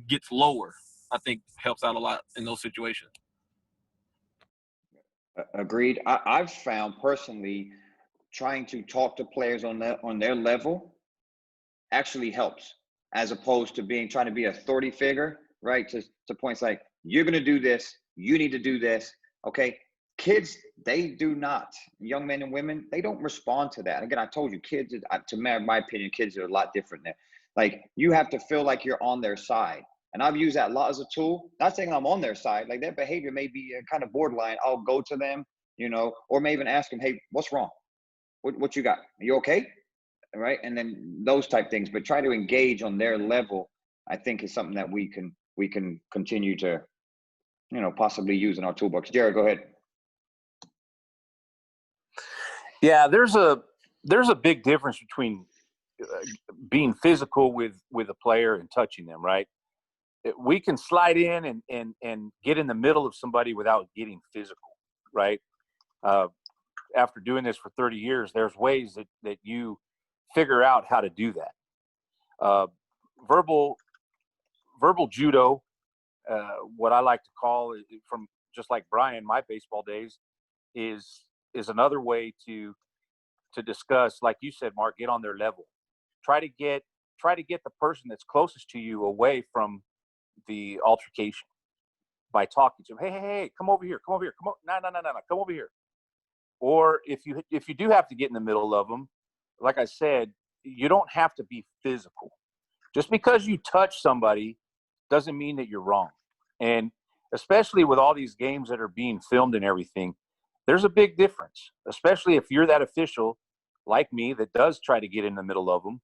gets lower. I think helps out a lot in those situations. Agreed. I've found personally trying to talk to players on their level actually helps, as opposed to trying to be an authority figure, right? To points like, you're going to do this, you need to do this. Okay. Kids, they do not. Young men and women, they don't respond to that. Again, I told you, kids, to my opinion, kids are a lot different there. Like, you have to feel like you're on their side. And I've used that a lot as a tool. Not saying I'm on their side. Like, their behavior may be kind of borderline. I'll go to them, or may even ask them, hey, what's wrong? What you got? Are you okay? Right? And then those type things. But try to engage on their level, I think, is something that we can continue to, possibly use in our toolbox. Jared, go ahead. Yeah, there's a big difference between being physical with a player and touching them, right? We can slide in and get in the middle of somebody without getting physical, right? After doing this for 30 years, there's ways that you figure out how to do that. Verbal judo, what I like to call it, from just like Brian, my baseball days, is another way to discuss, like you said, Mark, get on their level. Try to get the person that's closest to you away from the altercation by talking to them. Hey, come over here, come on, no, come over here. Or if you do have to get in the middle of them, like I said, you don't have to be physical. Just because you touch somebody doesn't mean that you're wrong. And especially with all these games that are being filmed and everything, there's a big difference, especially if you're that official like me that does try to get in the middle of them.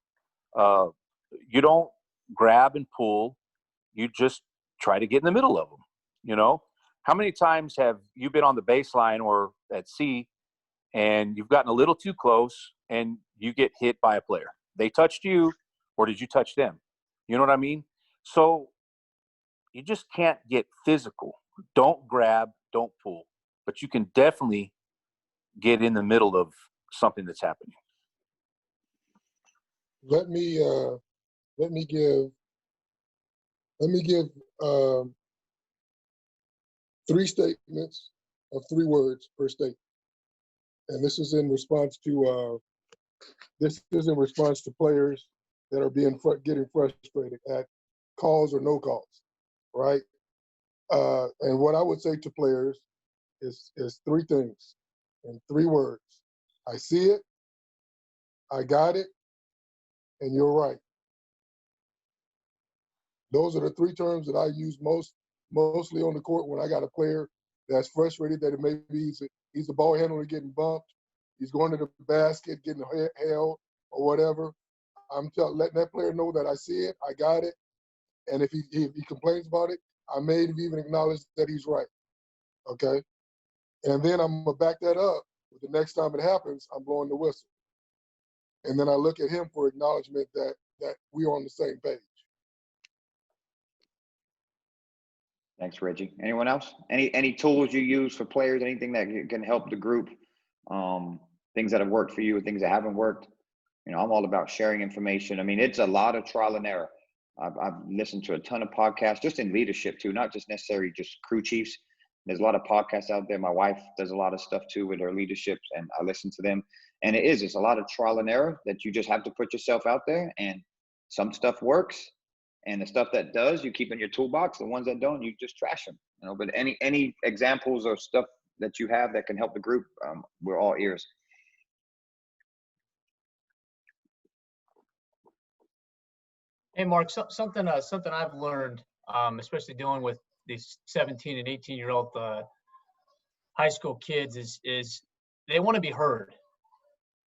You don't grab and pull. You just try to get in the middle of them. How many times have you been on the baseline or at sea and you've gotten a little too close and you get hit by a player? They touched you, or did you touch them? You know what I mean? So you just can't get physical. Don't grab, don't pull. But you can definitely get in the middle of something that's happening. Let me give 3 statements of 3 words per statement, and this is in response to players that are getting frustrated at calls or no calls, right? And what I would say to players is three things in 3 words. I see it, I got it, and you're right. Those are the 3 terms that I use mostly on the court when I got a player that's frustrated that it maybe he's a ball handler getting bumped, he's going to the basket, getting held or whatever. I'm letting that player know that I see it, I got it, and if he complains about it, I may even acknowledge that he's right, okay? And then I'm gonna back that up with the next time it happens, I'm blowing the whistle. And then I look at him for acknowledgement that we're on the same page. Thanks, Reggie. Anyone else? Any tools you use for players? Anything that can help the group? Things that have worked for you, things that haven't worked. You know, I'm all about sharing information. I mean, it's a lot of trial and error. I've listened to a ton of podcasts, just in leadership too, not just necessarily just crew chiefs. There's a lot of podcasts out there. My wife does a lot of stuff too with her leadership, and I listen to them. And it's a lot of trial and error that you just have to put yourself out there. And some stuff works, and the stuff that does, you keep in your toolbox. The ones that don't, you just trash them. You know. But any examples or stuff that you have that can help the group, we're all ears. Hey, Mark, something I've learned, especially dealing with these 17 and 18-year-old high school kids, is they want to be heard.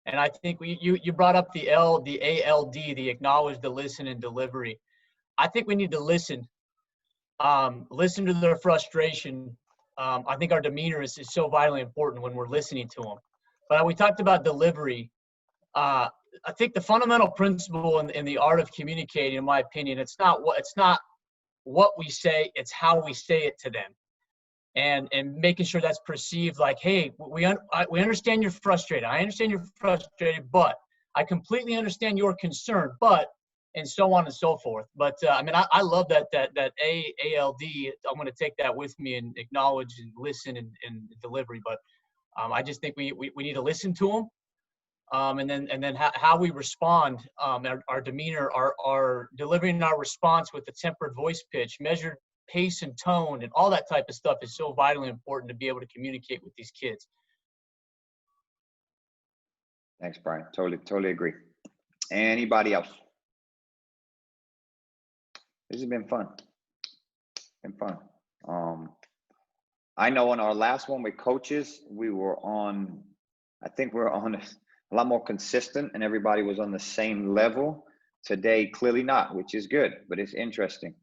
And I think you brought up the ALD, the acknowledge, the listen, and delivery. I think we need to listen to their frustration. I think our demeanor is so vitally important when we're listening to them. But we talked about delivery. I think the fundamental principle in the art of communicating, in my opinion, it's not what we say, it's how we say it to them, and making sure that's perceived like, hey, we understand you're frustrated. I understand you're frustrated, but I completely understand your concern, but, and so on and so forth. But I mean, I love that ALD. I'm going to take that with me and acknowledge and listen and delivery. But I just think we need to listen to them. And then how we respond, our demeanor, our delivering our response with the tempered voice pitch, measured pace and tone, and all that type of stuff is so vitally important to be able to communicate with these kids. Thanks, Brian. Totally agree. Anybody else? This has been fun. I know on our last one with coaches, I think we're on a lot more consistent and everybody was on the same level. Today, clearly not, which is good, but it's interesting.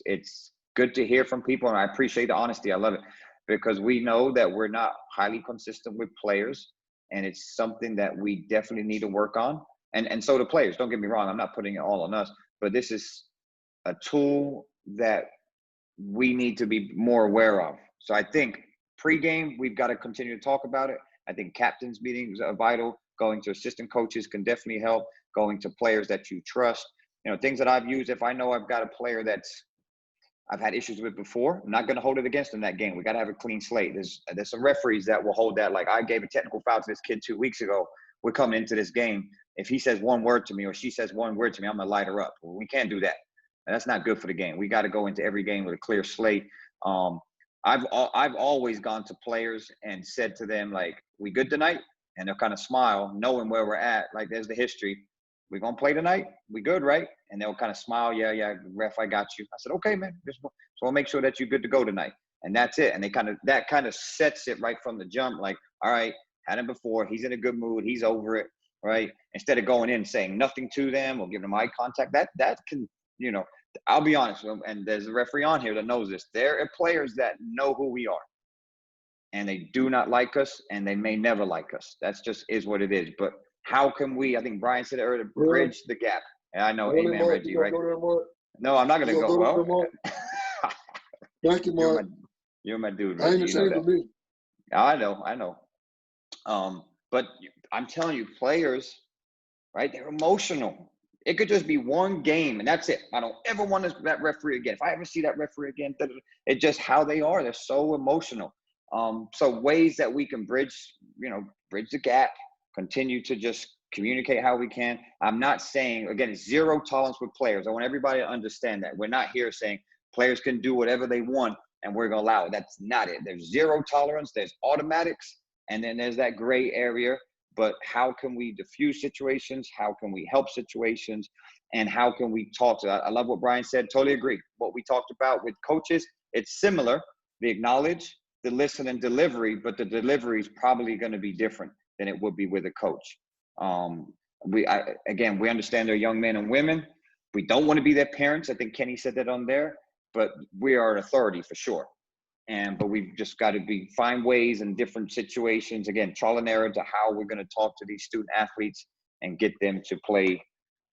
It's good to hear from people, and I appreciate the honesty. I love it, because we know that we're not highly consistent with players, and it's something that we definitely need to work on. And so the players, don't get me wrong, I'm not putting it all on us, but this is a tool that we need to be more aware of. So I think pregame, we've got to continue to talk about it. I think captains meetings are vital. Going to assistant coaches can definitely help. Going to players that you trust. You know, things that I've used, if I know I've got a player I've had issues with before, I'm not going to hold it against them that game. We got to have a clean slate. There's some referees that will hold that. Like, I gave a technical foul to this kid 2 weeks ago. We're coming into this game. If he says one word to me or she says one word to me, I'm going to light her up. Well, we can't do that. And that's not good for the game. We got to go into every game with a clear slate. I've always gone to players and said to them, like, we good tonight? And they'll kind of smile, knowing where we're at. Like, there's the history. We gonna play tonight? We good, right? And they'll kind of smile, yeah, ref, I got you. I said, okay, man. So I'll make sure that you're good to go tonight. And that's it. And that kind of sets it right from the jump. Like, all right, had him before. He's in a good mood. He's over it, right? Instead of going in and saying nothing to them or giving them eye contact, that can, you know, I'll be honest, and there's a referee on here that knows this. There are players that know who we are, and they do not like us, and they may never like us. That's just is what it is. But how can we, I think Brian said it earlier, bridge the gap? And I know, Really, amen, Mark, Reggie, you right? gonna go there, Mark? No, I'm not going to You go. gonna Well, there, Mark? Thank you, Mark. you're my dude, I ain't Reggie. You know ashamed that. of me. I know. But I'm telling you, players, right, they're emotional. It could just be one game, and that's it. I don't ever want that referee again. If I ever see that referee again, it's just how they are. They're so emotional. So ways that we can bridge the gap, continue to just communicate how we can. I'm not saying, again, zero tolerance with players. I want everybody to understand that. We're not here saying players can do whatever they want and we're going to allow it. That's not it. There's zero tolerance. There's automatics. And then there's that gray area. But how can we diffuse situations? How can we help situations? And how can we talk to that? I love what Brian said. Totally agree. What we talked about with coaches, it's similar. The acknowledge, the listen, and delivery, but the delivery is probably going to be different than it would be with a coach. Again, we understand they're young men and women. We don't want to be their parents. I think Kenny said that on there, but we are an authority for sure. But we've just got to find ways in different situations, again, trial and error, to how we're going to talk to these student athletes and get them to play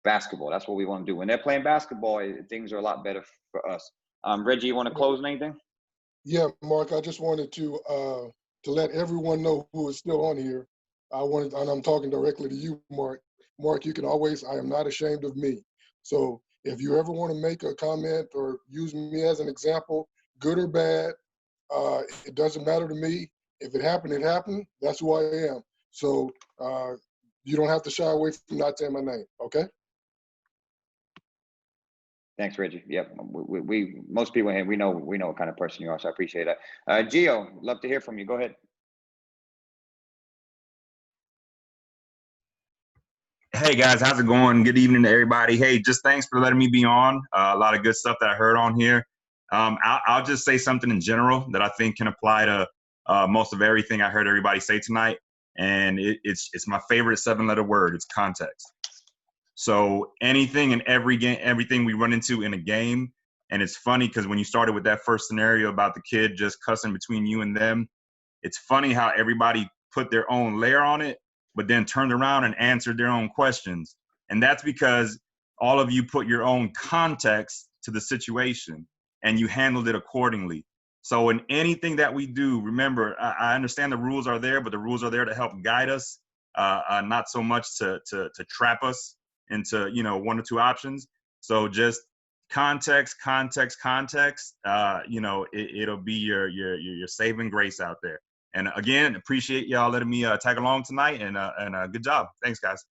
basketball. That's what we want to do. When they're playing basketball, things are a lot better for us. Reggie, you want to close on anything? Yeah, Mark, I just wanted to let everyone know who is still on here. And I'm talking directly to you, Mark. Mark, you can always, I am not ashamed of me. So if you ever want to make a comment or use me as an example, good or bad, it doesn't matter to me. If it happened, it happened. That's who I am. So you don't have to shy away from not saying my name, okay? Thanks, Reggie. Yep, we most people here, we know what kind of person you are, so I appreciate that. Gio, love to hear from you. Go ahead. Hey guys, how's it going? Good evening to everybody. Hey, just thanks for letting me be on. A lot of good stuff that I heard on here. I'll just say something in general that I think can apply to most of everything I heard everybody say tonight. And it's my favorite 7-letter word. It's context. So anything and everything we run into in a game, and it's funny because when you started with that first scenario about the kid just cussing between you and them, it's funny how everybody put their own layer on it, but then turned around and answered their own questions. And that's because all of you put your own context to the situation and you handled it accordingly. So in anything that we do, remember, I understand the rules are there, but the rules are there to help guide us, not so much to trap us into, one or two options. So just context, it'll be your saving grace out there. And again, appreciate y'all letting me tag along tonight, and good job. Thanks, guys.